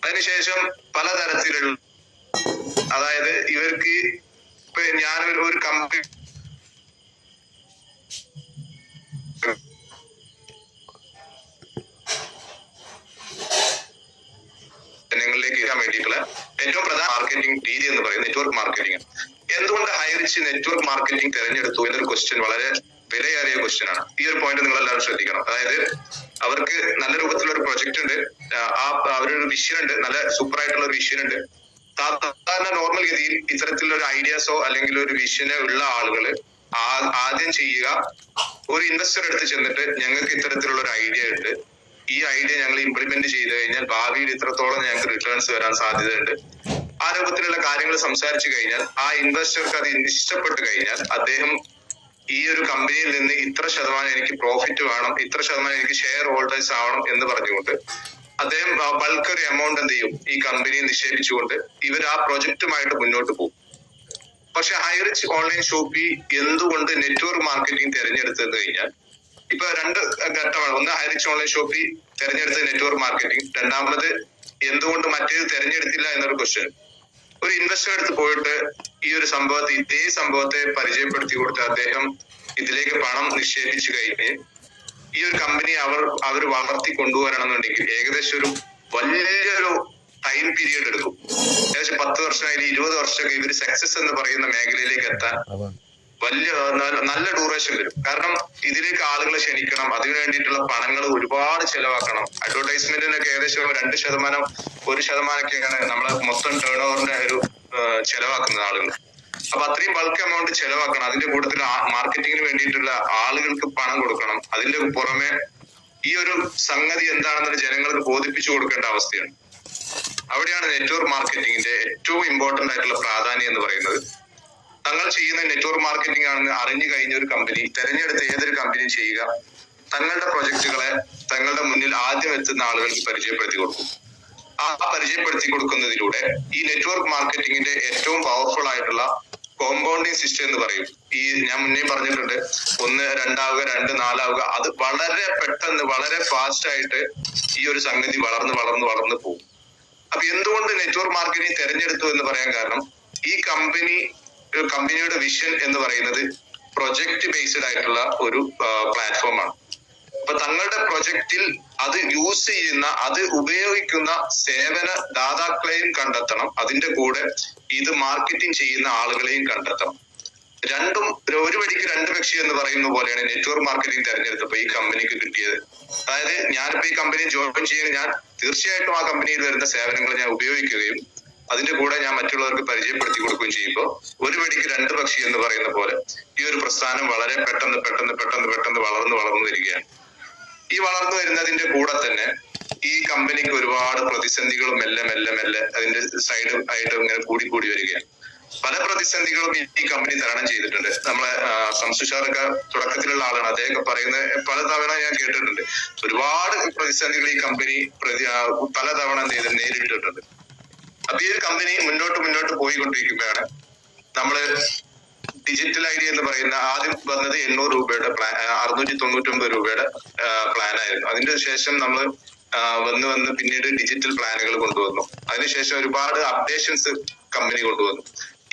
അതിനുശേഷം പലതരത്തിലുള്ള, അതായത് ഇവർക്ക് ഇപ്പൊ ഞാൻ ഒരു കമ്പനി ജനങ്ങളിലേക്ക് എത്താൻ വേണ്ടിയിട്ടുള്ള ഏറ്റവും പ്രധാന മാർക്കറ്റിംഗ് രീതി എന്ന് പറയുന്നത് നെറ്റ്വർക്ക് മാർക്കറ്റിംഗ്. എന്തുകൊണ്ട് ഹൈറിച്ച് നെറ്റ്വർക്ക് മാർക്കറ്റിംഗ് തിരഞ്ഞെടുത്തു എന്നൊരു ക്വസ്റ്റ്യൻ വളരെ വിലയേറിയ ക്വസ്റ്റ്യൻ ആണ്. ഈ ഒരു പോയിന്റ് നിങ്ങൾ എല്ലാവരും ശ്രദ്ധിക്കണം. അതായത് അവർക്ക് നല്ല രൂപത്തിലുള്ള ഒരു പ്രൊജക്ട് ഉണ്ട്, അവരൊരു വിഷൻ ഉണ്ട്, നല്ല സൂപ്പർ ആയിട്ടുള്ള ഒരു വിഷൻ ഉണ്ട്. സാധാരണ നോർമൽ ഗതിയിൽ ഇത്തരത്തിലുള്ള ഒരു ഐഡിയാസോ അല്ലെങ്കിൽ ഒരു വിഷനോ ഉള്ള ആളുകൾ ആദ്യം ചെയ്യുക, ഒരു ഇൻവെസ്റ്റർ എടുത്ത് ചെന്നിട്ട് ഞങ്ങൾക്ക് ഇത്തരത്തിലുള്ള ഒരു ഐഡിയ ഉണ്ട്, ഈ ഐഡിയ ഞങ്ങൾ ഇംപ്ലിമെന്റ് ചെയ്ത് കഴിഞ്ഞാൽ ഭാവിയിൽ ഇത്രത്തോളം ഞങ്ങൾക്ക് റിട്ടേൺസ് വരാൻ സാധ്യതയുണ്ട്, ആ രൂപത്തിലുള്ള കാര്യങ്ങൾ സംസാരിച്ചു കഴിഞ്ഞാൽ ആ ഇൻവെസ്റ്റർക്ക് അത് ഇഷ്ടപ്പെട്ട് കഴിഞ്ഞാൽ അദ്ദേഹം ഈ ഒരു കമ്പനിയിൽ നിന്ന് ഇത്ര ശതമാനം എനിക്ക് പ്രോഫിറ്റ് വേണം, ഇത്ര ശതമാനം എനിക്ക് ഷെയർ ഹോൾഡേഴ്സ് ആവണം എന്ന് പറഞ്ഞുകൊണ്ട് അദ്ദേഹം ബൾക്ക് ഒരു എമൗണ്ട് എന്ത് ചെയ്യും, ഈ കമ്പനിയെ നിക്ഷേപിച്ചുകൊണ്ട് ഇവർ ആ പ്രൊജക്റ്റുമായിട്ട് മുന്നോട്ട് പോകും. പക്ഷെ ഹൈറിച്ച് ഓൺലൈൻ ഷോപ്പി എന്തുകൊണ്ട് നെറ്റ്വർക്ക് മാർക്കറ്റിംഗ് തിരഞ്ഞെടുത്തെന്ന് കഴിഞ്ഞാൽ ഇപ്പൊ രണ്ട് ഘട്ടമാണ്. ഒന്ന് ഹൈറിച്ച് ഓൺലൈൻ ഷോപ്പി തിരഞ്ഞെടുത്ത നെറ്റ്വർക്ക് മാർക്കറ്റിംഗ്, രണ്ടാമത് എന്തുകൊണ്ട് മറ്റേത് തിരഞ്ഞെടുത്തില്ല എന്നൊരു ക്വസ്റ്റ്യൻ. ഒരു ഇൻവെസ്റ്റർ അടുത്ത് പോയിട്ട് ഈ ഒരു സംഭവത്തെ, ഇതേ സംഭവത്തെ പരിചയപ്പെടുത്തി കൊടുത്ത് അദ്ദേഹം ഇതിലേക്ക് പണം നിക്ഷേപിച്ചു കഴിഞ്ഞ് ഈ ഒരു കമ്പനി അവർ വളർത്തി കൊണ്ടുവരണമെന്നുണ്ടെങ്കിൽ ഏകദേശം ഒരു വലിയൊരു ടൈം പീരീഡ് എടുക്കും. ഏകദേശം 10 വർഷം അല്ലെങ്കിൽ 20 വർഷമൊക്കെ ഇവർ സക്സസ് എന്ന് പറയുന്ന മേഖലയിലേക്ക് എത്താൻ വലിയ നല്ല ഡ്യൂറേഷൻ വരും. കാരണം ഇതിലേക്ക് ആളുകളെ ക്ഷണിക്കണം, അതിനു വേണ്ടിയിട്ടുള്ള പണങ്ങൾ ഒരുപാട് ചെലവാക്കണം. അഡ്വർടൈസ്മെന്റിനൊക്കെ ഏകദേശം 2%, 1%ഒക്കെയാണ് നമ്മളെ മൊത്തം ടേൺ ഓവറിന്റെ ഒരു ചെലവാക്കുന്നത് ആളുകൾ. അപ്പൊ അത്രയും ബൾക്ക് എമൗണ്ട് ചെലവാക്കണം. അതിന്റെ കൂട്ടത്തിൽ മാർക്കറ്റിങ്ങിന് വേണ്ടിയിട്ടുള്ള ആളുകൾക്ക് പണം കൊടുക്കണം. അതിന്റെ പുറമെ ഈ ഒരു സംഗതി എന്താണെന്നൊരു ജനങ്ങൾക്ക് ബോധിപ്പിച്ചു കൊടുക്കേണ്ട അവസ്ഥയാണ്. അവിടെയാണ് നെറ്റ്വർക്ക് മാർക്കറ്റിംഗിന്റെ ഏറ്റവും ഇമ്പോർട്ടന്റ് ആയിട്ടുള്ള പ്രാധാന്യം എന്ന് പറയുന്നത്. തങ്ങൾ ചെയ്യുന്ന നെറ്റ്വർക്ക് മാർക്കറ്റിംഗ് ആണെന്ന് അറിഞ്ഞു കഴിഞ്ഞ ഒരു കമ്പനി, തെരഞ്ഞെടുത്ത ഏതൊരു കമ്പനിയും ചെയ്യുക, തങ്ങളുടെ പ്രൊജക്ടുകളെ തങ്ങളുടെ മുന്നിൽ ആദ്യം എത്തുന്ന ആളുകൾക്ക് പരിചയപ്പെടുത്തി കൊടുക്കും. ആ പരിചയപ്പെടുത്തി കൊടുക്കുന്നതിലൂടെ ഈ നെറ്റ്വർക്ക് മാർക്കറ്റിംഗിന്റെ ഏറ്റവും പവർഫുൾ ആയിട്ടുള്ള കോമ്പൗണ്ടിങ് സിസ്റ്റം എന്ന് പറയും. ഈ ഞാൻ മുന്നേ പറഞ്ഞിട്ടുണ്ട്, 1, 2 ആവുക, 2, 4 ആവുക. അത് വളരെ പെട്ടെന്ന്, വളരെ ഫാസ്റ്റ് ആയിട്ട് ഈ ഒരു സംഗതി വളർന്ന് പോകും. അപ്പൊ എന്തുകൊണ്ട് നെറ്റ്വർക്ക് മാർക്കറ്റിംഗ് തിരഞ്ഞെടുത്തു എന്ന് പറയാൻ കാരണം, ഈ കമ്പനിയുടെ വിഷൻ എന്ന് പറയുന്നത് പ്രൊജക്ട് ബേസ്ഡ് ആയിട്ടുള്ള ഒരു പ്ലാറ്റ്ഫോമാണ്. അപ്പൊ തങ്ങളുടെ പ്രൊജക്റ്റിൽ അത് യൂസ് ചെയ്യുന്ന, അത് ഉപയോഗിക്കുന്ന സേവന ദാതാക്കളെയും കണ്ടെത്തണം, അതിന്റെ കൂടെ ഇത് മാർക്കറ്റിംഗ് ചെയ്യുന്ന ആളുകളെയും കണ്ടെത്തണം. രണ്ടും ഒരു വടിക്ക് 2 പക്ഷി എന്ന് പറയുന്ന പോലെയാണ് നെറ്റ്വർക്ക് മാർക്കറ്റിംഗ് തിരഞ്ഞെടുത്തപ്പോ ഈ കമ്പനിക്ക് കിട്ടിയത്. അതായത് ഞാനിപ്പോ ഈ കമ്പനി ജോയിൻ ചെയ്യുന്ന, ഞാൻ തീർച്ചയായിട്ടും ആ കമ്പനിയിൽ വരുന്ന സേവനങ്ങൾ ഞാൻ ഉപയോഗിക്കുകയും അതിന്റെ കൂടെ ഞാൻ മറ്റുള്ളവർക്ക് പരിചയപ്പെടുത്തി കൊടുക്കുകയും ചെയ്യുമ്പോൾ ഒരു വെടിക്ക് 2 പക്ഷി എന്ന് പറയുന്ന പോലെ ഈ ഒരു പ്രസ്ഥാനം വളരെ പെട്ടെന്ന് വളർന്നു വരികയാണ്. ഈ വളർന്നു വരുന്നതിന്റെ കൂടെ തന്നെ ഈ കമ്പനിക്ക് ഒരുപാട് പ്രതിസന്ധികളും മെല്ലെ അതിന്റെ സൈഡ് ആയിട്ട് ഇങ്ങനെ കൂടി വരികയാണ്. പല പ്രതിസന്ധികളും ഈ കമ്പനി തരണം ചെയ്തിട്ടുണ്ട്. നമ്മളെ സംസുഷാറൊക്കെ തുടക്കത്തിലുള്ള ആളാണ്, അദ്ദേഹമൊക്കെ പറയുന്നത് പല തവണ ഞാൻ കേട്ടിട്ടുണ്ട്. ഒരുപാട് പ്രതിസന്ധികൾ ഈ കമ്പനി പലതവണ നേരിട്ടിട്ടുണ്ട്. അപ്പൊ ഈ ഒരു കമ്പനി മുന്നോട്ട് പോയിക്കൊണ്ടിരിക്കുകയാണ്. നമ്മള് ഡിജിറ്റൽ ഐഡിയ എന്ന് പറയുന്ന ആദ്യം വന്നത് 800 രൂപയുടെ പ്ലാൻ, 699 രൂപയുടെ പ്ലാൻ ആയിരുന്നു. അതിന്റെ ശേഷം നമ്മൾ വന്ന് പിന്നീട് ഡിജിറ്റൽ പ്ലാനുകൾ കൊണ്ടുവന്നു. അതിനുശേഷം ഒരുപാട് അപ്ഡേഷൻസ് കമ്പനി കൊണ്ടുവന്നു.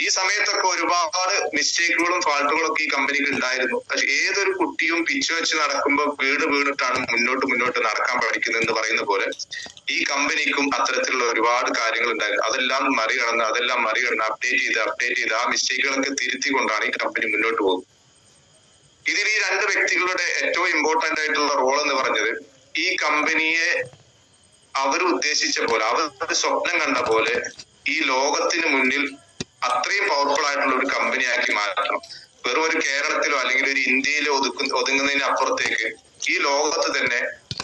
ഈ സമയത്തൊക്കെ ഒരുപാട് മിസ്റ്റേക്കുകളും ഫാൾട്ടുകളും ഒക്കെ ഈ കമ്പനിക്ക് ഉണ്ടായിരുന്നു. പക്ഷെ ഏതൊരു കുട്ടിയും പിച്ച് വെച്ച് നടക്കുമ്പോൾ വീണിട്ടാണ് മുന്നോട്ട് നടക്കാൻ പഠിക്കുന്നത് എന്ന് പറയുന്ന പോലെ ഈ കമ്പനിക്കും അത്തരത്തിലുള്ള ഒരുപാട് കാര്യങ്ങൾ ഉണ്ടായിരുന്നു. അതെല്ലാം മറികടന്ന് അപ്ഡേറ്റ് ചെയ്ത് ആ മിസ്റ്റേക്കുകളൊക്കെ തിരുത്തിക്കൊണ്ടാണ് ഈ കമ്പനി മുന്നോട്ട് പോകുന്നത്. ഇതിൽ ഈ 2 വ്യക്തികളുടെ ഏറ്റവും ഇമ്പോർട്ടന്റ് ആയിട്ടുള്ള റോൾ എന്ന് പറഞ്ഞത്, ഈ കമ്പനിയെ അവർ ഉദ്ദേശിച്ച പോലെ, അവർ സ്വപ്നം കണ്ട പോലെ ഈ ലോകത്തിന് മുന്നിൽ അത്രയും പവർഫുൾ ആയിട്ടുള്ള ഒരു കമ്പനിയാക്കി മാറ്റണം. വെറും ഒരു കേരളത്തിലോ അല്ലെങ്കിൽ ഒരു ഇന്ത്യയിലോ ഒതുങ്ങുന്നതിന് അപ്പുറത്തേക്ക് ഈ ലോകത്ത് തന്നെ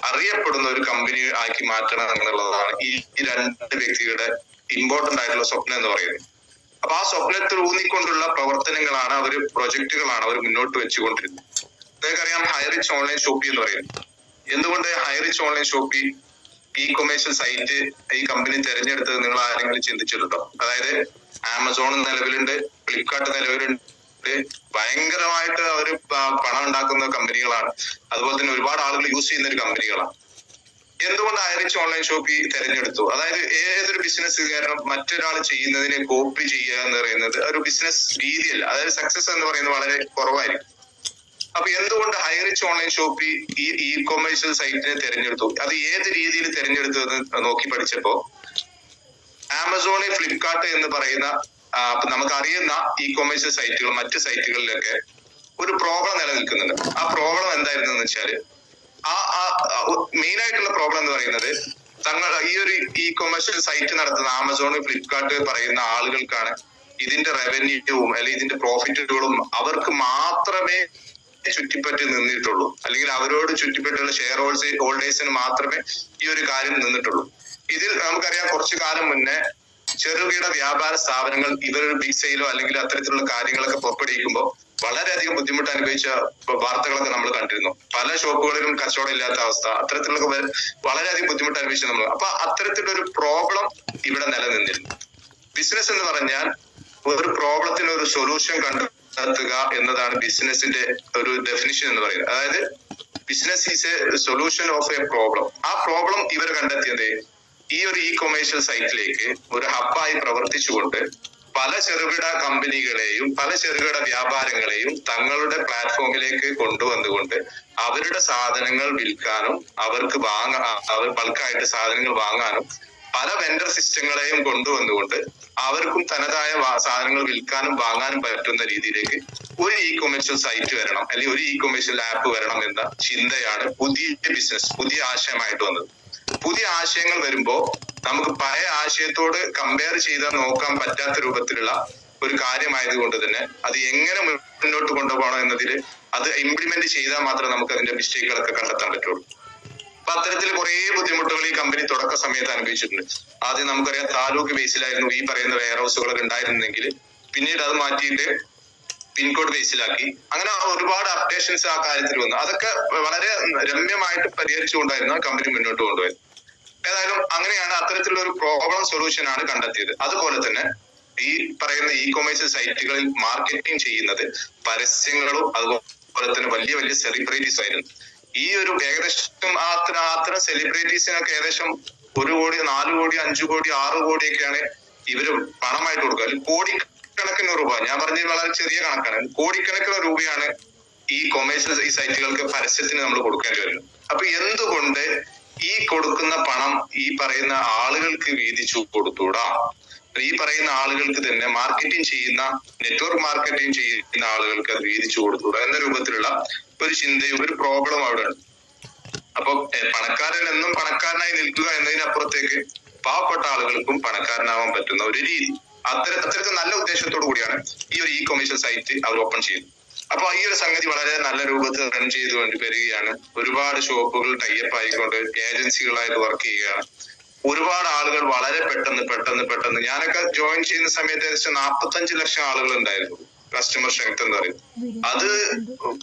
അറിയപ്പെടുന്ന ഒരു കമ്പനി ആക്കി മാറ്റണം എന്നുള്ളതാണ് ഈ 2 വ്യക്തികളുടെ ഇമ്പോർട്ടന്റ് ആയിട്ടുള്ള സ്വപ്നം എന്ന് പറയുന്നത്. അപ്പൊ ആ സ്വപ്നത്തിൽ ഊന്നിക്കൊണ്ടുള്ള പ്രവർത്തനങ്ങളാണ് പ്രൊജക്ടുകളാണ് അവർ മുന്നോട്ട് വെച്ചുകൊണ്ടിരുന്നത്. നിങ്ങൾക്കറിയാം ഹൈറിച്ച് ഓൺലൈൻ ഷോപ്പി എന്ന് പറയുന്നത്. എന്തുകൊണ്ട് Highrich online shoppy e commercial site ഈ കമ്പനി തിരഞ്ഞെടുത്തത് നിങ്ങൾ ആരെങ്കിലും ചിന്തിച്ചിട്ടുണ്ടോ? അതായത് ആമസോൺ നിലവിലുണ്ട്, ഫ്ലിപ്കാർട്ട് നിലവിലുണ്ട്, ഭയങ്കരമായിട്ട് അവർ പണം ഉണ്ടാക്കുന്ന കമ്പനികളാണ്. അതുപോലെ തന്നെ ഒരുപാട് ആളുകൾ യൂസ് ചെയ്യുന്ന ഒരു കമ്പനികളാണ്. എന്തുകൊണ്ട് ഹൈറിച്ച് ഓൺലൈൻ ഷോപ്പ് തെരഞ്ഞെടുത്തു? അതായത് ഏതൊരു ബിസിനസ്സുകാരനും മറ്റൊരാൾ ചെയ്യുന്നതിനെ കോപ്പി ചെയ്യുക എന്ന് പറയുന്നത് ഒരു ബിസിനസ് രീതിയല്ല. അതായത് സക്സസ് എന്ന് പറയുന്നത് വളരെ കുറവായിരിക്കും. അപ്പൊ എന്തുകൊണ്ട് ഹൈറിച്ച് ഓൺലൈൻ ഷോപ്പ് ഈ കൊമേഴ്സ്യൽ സൈറ്റിനെ തെരഞ്ഞെടുത്തു? അത് ഏത് രീതിയിൽ തെരഞ്ഞെടുത്തു എന്ന് നോക്കി പഠിച്ചപ്പോ ആമസോൺ, ഫ്ലിപ്കാർട്ട് എന്ന് പറയുന്ന നമുക്കറിയുന്ന ഈ കൊമേഴ്സ്യൽ സൈറ്റുകൾ മറ്റ് സൈറ്റുകളിലൊക്കെ ഒരു പ്രോബ്ലം നിലനിൽക്കുന്നുണ്ട്. ആ പ്രോബ്ലം എന്തായിരുന്നു എന്ന് വെച്ചാല് മെയിൻ ആയിട്ടുള്ള പ്രോബ്ലം എന്ന് പറയുന്നത് ഈ ഒരു ഇ കൊമേഴ്സ്യൽ സൈറ്റ് നടത്തുന്ന ആമസോൺ, ഫ്ലിപ്കാർട്ട് പറയുന്ന ആളുകൾക്കാണ് ഇതിന്റെ റവന്യൂവും അല്ലെങ്കിൽ ഇതിന്റെ പ്രോഫിറ്റുകളും അവർക്ക് മാത്രമേ ചുറ്റിപ്പറ്റി നിന്നിട്ടുള്ളൂ. അല്ലെങ്കിൽ അവരോട് ചുറ്റിപ്പറ്റുള്ള ഷെയർ ഹോൾഡേഴ്സിന് മാത്രമേ ഈ ഒരു കാര്യം നിന്നിട്ടുള്ളൂ. ഇതിൽ നമുക്കറിയാം കുറച്ചു കാലം മുന്നേ ചെറുകിട വ്യാപാര സ്ഥാപനങ്ങൾ ഇവരൊരു ബിഗ് സെയിലോ അല്ലെങ്കിൽ അത്തരത്തിലുള്ള കാര്യങ്ങളൊക്കെ പുറപ്പെടുവിക്കുമ്പോൾ വളരെയധികം ബുദ്ധിമുട്ട് അനുഭവിച്ച വാർത്തകളൊക്കെ നമ്മൾ കണ്ടിരുന്നു. പല ഷോപ്പുകളിലും കച്ചവടം ഇല്ലാത്ത അവസ്ഥ, അത്തരത്തിലുള്ള വളരെയധികം ബുദ്ധിമുട്ട് അനുഭവിച്ച നമ്മൾ. അപ്പൊ അത്തരത്തിലൊരു പ്രോബ്ലം ഇവിടെ നിലനിന്നിരുന്നു. ബിസിനസ് എന്ന് പറഞ്ഞാൽ ഒരു പ്രോബ്ലത്തിന് ഒരു സൊല്യൂഷൻ കണ്ടെത്തുക എന്നതാണ് ബിസിനസിന്റെ ഒരു ഡെഫിനിഷൻ എന്ന് പറയുന്നത്. അതായത് business is A solution of A problem. ആ പ്രോബ്ലം ഇവർ കണ്ടെത്തിയത് ഈ ഒരു ഇ കൊമേഴ്സ്യൽ സൈറ്റിലേക്ക് ഒരു ഹബ്ബായി പ്രവർത്തിച്ചുകൊണ്ട് പല ചെറുകിട കമ്പനികളെയും പല ചെറുകിട വ്യാപാരങ്ങളെയും തങ്ങളുടെ പ്ലാറ്റ്ഫോമിലേക്ക് കൊണ്ടുവന്നുകൊണ്ട് അവരുടെ സാധനങ്ങൾ വിൽക്കാനും അവർക്ക് അവർ ബൾക്കായിട്ട് സാധനങ്ങൾ വാങ്ങാനും പല വെൻഡർ സിസ്റ്റങ്ങളെയും കൊണ്ടുവന്നുകൊണ്ട് അവർക്കും തനതായ സാധനങ്ങൾ വിൽക്കാനും വാങ്ങാനും പറ്റുന്ന രീതിയിലേക്ക് ഒരു ഇ കൊമേഴ്സ്യൽ സൈറ്റ് വരണം, അല്ലെങ്കിൽ ഒരു ഇ കൊമേഴ്സ്യൽ ആപ്പ് വരണം എന്ന ചിന്തയാണ് പുതിയ ആശയമായിട്ട് വന്നത്. പുതിയ ആശയങ്ങൾ വരുമ്പോ നമുക്ക് പഴയ ആശയത്തോട് കമ്പയർ ചെയ്താൽ നോക്കാൻ പറ്റാത്ത രൂപത്തിലുള്ള ഒരു കാര്യമായതുകൊണ്ട് തന്നെ അത് എങ്ങനെ മുന്നോട്ട് കൊണ്ടുപോകണം എന്നതിൽ അത് ഇംപ്ലിമെന്റ് ചെയ്താൽ മാത്രമേ നമുക്ക് അതിന്റെ മിസ്റ്റേക്കുകളൊക്കെ കണ്ടെത്താൻ പറ്റുള്ളൂ. അപ്പൊ അത്തരത്തിൽ കുറെ ബുദ്ധിമുട്ടുകൾ ഈ കമ്പനി തുടക്ക സമയത്ത് അനുഭവിച്ചിട്ടുണ്ട്. ആദ്യം നമുക്കറിയാം താലൂക്ക് ബേസിലായിരുന്നു ഈ പറയുന്ന വെയർ ഹൗസുകളൊക്കെ ഉണ്ടായിരുന്നെങ്കിൽ പിന്നീട് അത് മാറ്റിയിട്ട് പിൻകോഡ് ബേസിലാക്കി. അങ്ങനെ ഒരുപാട് അപ്ഡേഷൻസ് ആ കാര്യത്തിൽ വന്നു. അതൊക്കെ വളരെ രമ്യമായിട്ട് പരിഹരിച്ചുകൊണ്ടായിരുന്നു കമ്പനി മുന്നോട്ട് കൊണ്ടുപോയത്. ഏതായാലും അങ്ങനെയാണ് അത്തരത്തിലുള്ള ഒരു പ്രോബ്ലം സൊല്യൂഷൻ ആണ് കണ്ടെത്തിയത്. അതുപോലെ തന്നെ ഈ പറയുന്ന ഇ കൊമേഴ്സ്യൽ സൈറ്റുകളിൽ മാർക്കറ്റിംഗ് ചെയ്യുന്നത് പരസ്യങ്ങളും അതുപോലെ തന്നെ വലിയ വലിയ സെലിബ്രിറ്റീസ് ആയിരുന്നു. ഈ ഒരു ഏകദേശം അത്തരം സെലിബ്രിറ്റീസിനൊക്കെ ഏകദേശം 1 കോടി, 4 കോടി, 5 കോടി, 6 കോടിയൊക്കെയാണ് ഇവര് പണമായിട്ട് കൊടുക്കുക. അല്ലെങ്കിൽ കോടിക്കണക്കിന് രൂപ, ഞാൻ പറഞ്ഞത് വളരെ ചെറിയ കണക്കാണ്, കോടിക്കണക്കിന് രൂപയാണ് ഈ കൊമേഴ്സ്യൽ ഈ സൈറ്റുകൾക്ക് പരസ്യത്തിന് നമ്മൾ കൊടുക്കേണ്ടി വരുന്നത്. അപ്പൊ എന്തുകൊണ്ട് ഈ കൊടുക്കുന്ന പണം ഈ പറയുന്ന ആളുകൾക്ക് വീതിച്ചു കൊടുത്തൂടാ? ഈ പറയുന്ന ആളുകൾക്ക് തന്നെ മാർക്കറ്റിംഗ് ചെയ്യുന്ന നെറ്റ്വർക്ക് മാർക്കറ്റിംഗ് ചെയ്യുന്ന ആളുകൾക്ക് അത് വീതിച്ചു കൊടുത്തൂടാ എന്ന രൂപത്തിലുള്ള ഒരു ചിന്തയും ഒരു പ്രോബ്ലം അവിടെ ഉണ്ട്. അപ്പൊ പണക്കാരൻ എന്നും പണക്കാരനായി നിൽക്കുക എന്നതിനപ്പുറത്തേക്ക് പാവപ്പെട്ട ആളുകൾക്കും പണക്കാരനാവാൻ പറ്റുന്ന ഒരു രീതി, അത്തരത്തിൽ നല്ല ഉദ്ദേശത്തോടു കൂടിയാണ് ഈ ഒരു ഇ കൊമേഴ്സ്യൽ സൈറ്റ് അവർ ഓപ്പൺ ചെയ്യുന്നത്. അപ്പൊ ഈ ഒരു സംഗതി വളരെ നല്ല രൂപത്തിൽ റൺ ചെയ്തുകൊണ്ട് വരികയാണ്. ഒരുപാട് ഷോപ്പുകൾ ടൈപ്പ് ആയിക്കൊണ്ട് ഏജൻസികളായിട്ട് വർക്ക് ചെയ്യുകയാണ്. ഒരുപാട് ആളുകൾ വളരെ പെട്ടെന്ന് ഞാനൊക്കെ ജോയിൻ ചെയ്യുന്ന സമയത്ത് ഏകദേശം 45 ലക്ഷം ആളുകൾ ഉണ്ടായിരുന്നു കസ്റ്റമർ സ്ട്രെങ്ത് എന്ന് പറയുന്നത്. അത്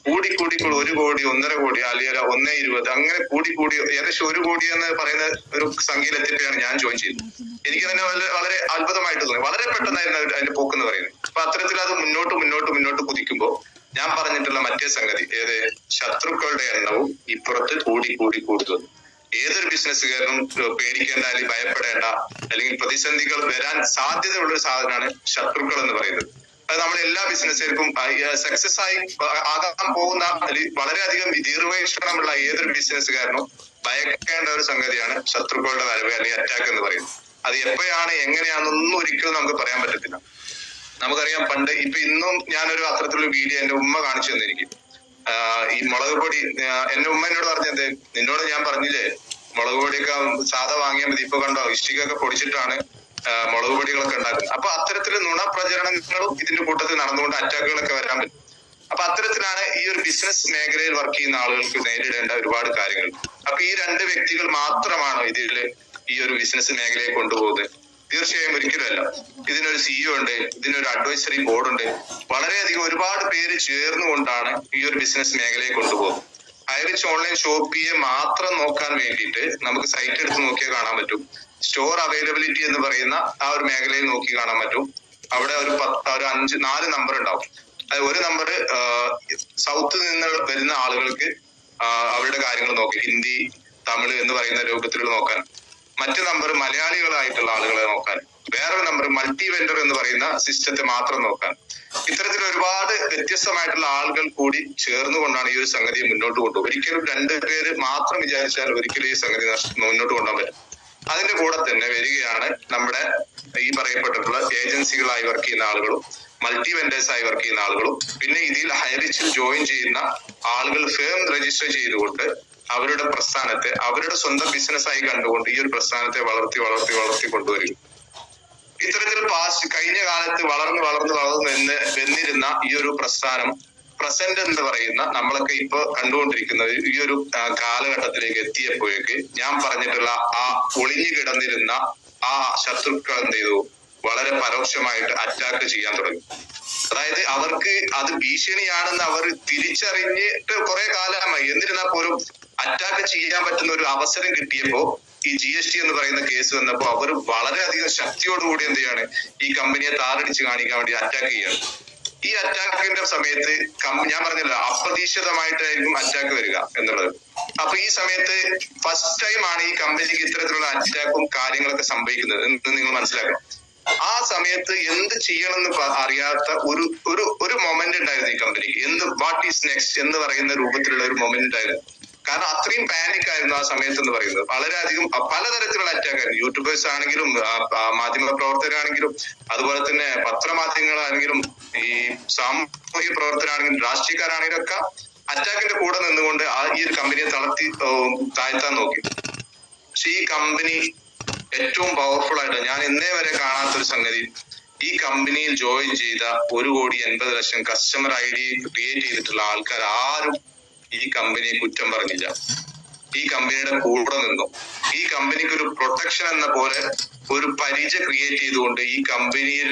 കൂടി 1 കോടി, 1.5 കോടി, അല്ലെങ്കിൽ 1.20 അങ്ങനെ കൂടി ഏകദേശം 1 കോടി എന്ന് പറയുന്ന ഒരു സംഖ്യയിലെത്തിയപ്പോഴാണ് ഞാൻ ജോയിൻ ചെയ്തത്. എനിക്ക് തന്നെ വളരെ അത്ഭുതമായിട്ട് തോന്നി. വളരെ പെട്ടെന്നായിരുന്നു അതിന്റെ പോക്കെന്ന് പറയുന്നത്. അപ്പൊ അത്തരത്തിൽ അത് മുന്നോട്ട് കുതിക്കുമ്പോൾ ഞാൻ പറഞ്ഞിട്ടുള്ള മറ്റേ സംഗതി, ശത്രുക്കളുടെ എണ്ണവും ഇപ്പുറത്ത് കൂടി വന്നു. ഏതൊരു ബിസിനസ്സുകാരനും പേടിക്കേണ്ട അല്ലെങ്കിൽ ഭയപ്പെടേണ്ട അല്ലെങ്കിൽ പ്രതിസന്ധികൾ വരാൻ സാധ്യതയുള്ള ഒരു സാധനമാണ് ശത്രുക്കൾ എന്ന് പറയുന്നത്. അത് നമ്മുടെ എല്ലാ ബിസിനസ്സുകാർക്കും സക്സസ് ആകാൻ പോകുന്ന വളരെയധികം ദീർഘവീക്ഷണമുള്ള ഏതൊരു ബിസിനസ്സുകാരനും ഭയക്കേണ്ട ഒരു സംഗതിയാണ് ശത്രുക്കളുടെ വരവ് അല്ലെങ്കിൽ അറ്റാക്ക് എന്ന് പറയുന്നത്. അത് എപ്പോഴാണ് എങ്ങനെയാണെന്നൊന്നും ഒരിക്കലും നമുക്ക് പറയാൻ പറ്റത്തില്ല. നമുക്കറിയാം പണ്ട് ഇന്നും ഞാനൊരു അത്തരത്തിലുള്ള വീഡിയോ എന്റെ ഉമ്മ കാണിച്ചു തന്നിരിക്കും. ഈ മുളക് പൊടി എന്റെ ഉമ്മ എന്നോട് പറഞ്ഞത്, നിന്നോട് ഞാൻ പറഞ്ഞില്ലേ മുളക് പൊടിയൊക്കെ സാധാ വാങ്ങിയാൽ മതി, ഇപ്പൊ കണ്ടോ ഇഷ്ടികൊക്കെ പൊടിച്ചിട്ടാണ് മുളക് പൊടികളൊക്കെ ഉണ്ടാക്കുന്നത്. അപ്പൊ അത്തരത്തിൽ നുണപ്രചരണങ്ങളും ഇതിന്റെ കൂട്ടത്തിൽ നടന്നുകൊണ്ട് അറ്റാക്കുകളൊക്കെ വരാൻ പറ്റും. അപ്പൊ അത്തരത്തിലാണ് ഈ ഒരു ബിസിനസ് മേഖലയിൽ വർക്ക് ചെയ്യുന്ന ആളുകൾക്ക് നേരിടേണ്ട ഒരുപാട് കാര്യങ്ങൾ. അപ്പൊ ഈ 2 വ്യക്തികൾ മാത്രമാണോ ഇതിൽ ഈ ഒരു ബിസിനസ് മേഖലയെ കൊണ്ടുപോകുന്നത്? തീർച്ചയായും ഒരിക്കലുമല്ല. ഇതിനൊരു CEO ഉണ്ട്, ഇതിനൊരു അഡ്വൈസറി ബോർഡ് ഉണ്ട്, വളരെയധികം ഒരുപാട് പേര് ചേർന്നുകൊണ്ടാണ് ഈ ഒരു ബിസിനസ് മേഖലയെ കൊണ്ടുപോകുന്നത്. ഹൈറിച്ച് ഓൺലൈൻ ഷോപ്പിയെ മാത്രം നോക്കാൻ വേണ്ടിയിട്ട് നമുക്ക് സൈറ്റ് എടുത്ത് നോക്കിയാൽ കാണാൻ പറ്റും. സ്റ്റോർ അവൈലബിലിറ്റി എന്ന് പറയുന്ന ആ ഒരു മേഖലയിൽ നോക്കി കാണാൻ പറ്റും. അവിടെ ഒരു 4 നമ്പർ ഉണ്ടാവും. ഒരു നമ്പർ സൗത്ത് നിന്ന് വരുന്ന ആളുകൾക്ക് അവരുടെ കാര്യങ്ങൾ നോക്കി, ഹിന്ദി, തമിഴ് എന്ന് പറയുന്ന രൂപത്തിൽ നോക്കാൻ, മറ്റു നമ്പർ മലയാളികളായിട്ടുള്ള ആളുകളെ നോക്കാൻ, വേറൊരു നമ്പർ മൾട്ടി വെൻഡർ എന്ന് പറയുന്ന സിസ്റ്റത്തെ മാത്രം നോക്കാൻ. ഇത്തരത്തിൽ ഒരുപാട് വ്യത്യസ്തമായിട്ടുള്ള ആളുകൾ കൂടി ചേർന്നുകൊണ്ടാണ് ഈ ഒരു സംഗതി മുന്നോട്ട് കൊണ്ടുപോകും. ഒരിക്കലും 2 പേര് മാത്രം വിചാരിച്ചാൽ ഒരിക്കലും ഈ സംഗതി മുന്നോട്ട് കൊണ്ടുപോകാൻ പറ്റും. അതിന്റെ കൂടെ തന്നെ വരികയാണ് നമ്മുടെ ഈ പറയപ്പെട്ടിട്ടുള്ള ഏജൻസികളായി വർക്ക് ചെയ്യുന്ന ആളുകളും മൾട്ടി വെൻഡേഴ്സ് ആയി വർക്ക് ചെയ്യുന്ന ആളുകളും പിന്നെ ഇതിൽ ഹൈറിച്ചിൽ ജോയിൻ ചെയ്യുന്ന ആളുകൾ ഫേം രജിസ്റ്റർ ചെയ്തുകൊണ്ട് അവരുടെ പ്രസ്ഥാനത്തെ അവരുടെ സ്വന്തം ബിസിനസ് ആയി കണ്ടുകൊണ്ട് ഈ ഒരു പ്രസ്ഥാനത്തെ വളർത്തി കൊണ്ടുവരിക. ഇത്തരത്തിൽ കഴിഞ്ഞ കാലത്ത് വളർന്ന് വന്നിരുന്ന ഈ ഒരു പ്രസ്ഥാനം പ്രസന്റ് എന്ന് പറയുന്ന നമ്മളൊക്കെ ഇപ്പൊ കണ്ടുകൊണ്ടിരിക്കുന്നത് ഈ ഒരു കാലഘട്ടത്തിലേക്ക് എത്തിയപ്പോഴേക്ക് ഞാൻ പറഞ്ഞിട്ടുള്ള ആ ഒളിഞ്ഞു കിടന്നിരുന്ന ആ ശത്രുക്കൾ എന്ത് ചെയ്തു, വളരെ പരോക്ഷമായിട്ട് അറ്റാക്ക് ചെയ്യാൻ തുടങ്ങി. അതായത് അവർക്ക് അത് ഭീഷണിയാണെന്ന് അവർ തിരിച്ചറിഞ്ഞിട്ട് കുറെ കാലമായി, എന്നിരുന്നാൽ പോലും അറ്റാക്ക് ചെയ്യാൻ പറ്റുന്ന ഒരു അവസരം കിട്ടിയപ്പോ ഈ GST എന്ന് പറയുന്ന കേസ് വന്നപ്പോ അവർ വളരെയധികം ശക്തിയോടുകൂടി എന്ത് ചെയ്യാണ്, ഈ കമ്പനിയെ താറടിച്ച് കാണിക്കാൻ വേണ്ടി അറ്റാക്ക് ചെയ്യാണ്. ഈ അറ്റാക്കിന്റെ സമയത്ത് ഞാൻ പറഞ്ഞല്ലോ അപ്രതീക്ഷിതമായിട്ടായിരിക്കും അറ്റാക്ക് വരിക എന്നുള്ളത്. അപ്പൊ ഈ സമയത്ത് ഫസ്റ്റ് ടൈം ആണ് ഈ കമ്പനിക്ക് ഇത്തരത്തിലുള്ള അറ്റാക്കും കാര്യങ്ങളൊക്കെ സംഭവിക്കുന്നത് എന്ന് നിങ്ങൾ മനസ്സിലാക്കണം. ആ സമയത്ത് എന്ത് ചെയ്യണമെന്ന് അറിയാത്ത ഒരു മൊമെന്റ് ഉണ്ടായിരുന്നു ഈ കമ്പനിക്ക്. വാട്ട് ഈസ് നെക്സ്റ്റ് എന്ന് പറയുന്ന രൂപത്തിലുള്ള ഒരു മൊമെന്റ് ഉണ്ടായിരുന്നു. കാരണം അത്രയും പാനിക് ആയിരുന്നു ആ സമയത്ത് എന്ന് പറയുന്നത്. വളരെയധികം പലതരത്തിലുള്ള അറ്റാക്ക് ആയിരുന്നു. യൂട്യൂബേഴ്സ് ആണെങ്കിലും മാധ്യമ പ്രവർത്തകരാണെങ്കിലും അതുപോലെ തന്നെ പത്രമാധ്യമങ്ങളാണെങ്കിലും ഈ സാമൂഹിക പ്രവർത്തകരാണെങ്കിലും രാഷ്ട്രീയക്കാരാണെങ്കിലും ഒക്കെ അറ്റാക്കിന്റെ കൂടെ നിന്നുകൊണ്ട് ഈ ഒരു കമ്പനിയെ താഴ്ത്താൻ നോക്കി. പക്ഷെ ഈ കമ്പനി ഏറ്റവും പവർഫുൾ ആയിട്ട് ഞാൻ ഇന്നേ വരെ കാണാത്തൊരു സംഗതി, ഈ കമ്പനിയിൽ ജോയിൻ ചെയ്ത 1,80,00,000 കസ്റ്റമർ ID ക്രിയേറ്റ് ചെയ്തിട്ടുള്ള ആൾക്കാർ ആരും ഈ കമ്പനിയെ കുറ്റം പറഞ്ഞില്ല. ഈ കമ്പനിയുടെ കൂടെ നിന്നു. ഈ കമ്പനിക്ക് ഒരു പ്രൊട്ടക്ഷൻ എന്ന പോലെ ഒരു പരിചയം ക്രിയേറ്റ് ചെയ്തുകൊണ്ട് ഈ കമ്പനിയിൽ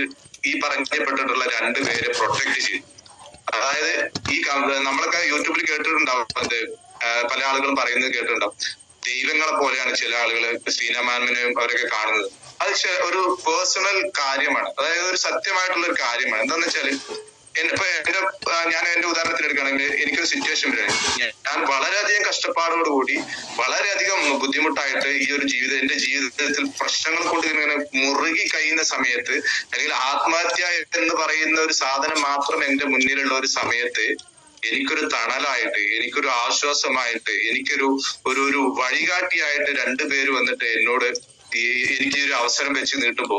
ഈ പറഞ്ഞപ്പെട്ടിട്ടുള്ള 2 പേരെ പ്രൊട്ടക്ട് ചെയ്തു. അതായത് ഈ നമ്മളൊക്കെ യൂട്യൂബിൽ കേട്ടിട്ടുണ്ടാവും, പല ആളുകളും പറയുന്നത് കേട്ടിട്ടുണ്ടാവും, ദൈവങ്ങളെ പോലെയാണ് ചില ആളുകൾ ശ്രീനാമാമിനെയും അവരൊക്കെ കാണുന്നത്. അത് ഒരു പേഴ്സണൽ കാര്യമാണ്, അതായത് ഒരു സത്യമായിട്ടുള്ള ഒരു കാര്യമാണ്. എന്താന്ന് വെച്ചാല് ഞാൻ എന്റെ ഉദാഹരണത്തിൽ എടുക്കുകയാണെങ്കിൽ എനിക്കൊരു സിറ്റുവേഷൻ വരികയാണ്. ഞാൻ വളരെയധികം കഷ്ടപ്പാടോടുകൂടി വളരെയധികം ബുദ്ധിമുട്ടായിട്ട് ഈ ഒരു എന്റെ ജീവിതത്തിൽ പ്രശ്നങ്ങൾ കൊണ്ട് ഇങ്ങനെ മുറുകി കഴിയുന്ന സമയത്ത്, അല്ലെങ്കിൽ ആത്മഹത്യ എന്ന് പറയുന്ന ഒരു സാധനം മാത്രം എന്റെ മുന്നിലുള്ള ഒരു സമയത്ത് എനിക്കൊരു തണലായിട്ട്, എനിക്കൊരു ആശ്വാസമായിട്ട്, എനിക്കൊരു ഒരു വഴികാട്ടിയായിട്ട് 2 പേര് വന്നിട്ട് എന്നോട് എനിക്ക് ഒരു അവസരം വെച്ച് നീട്ടുമ്പോ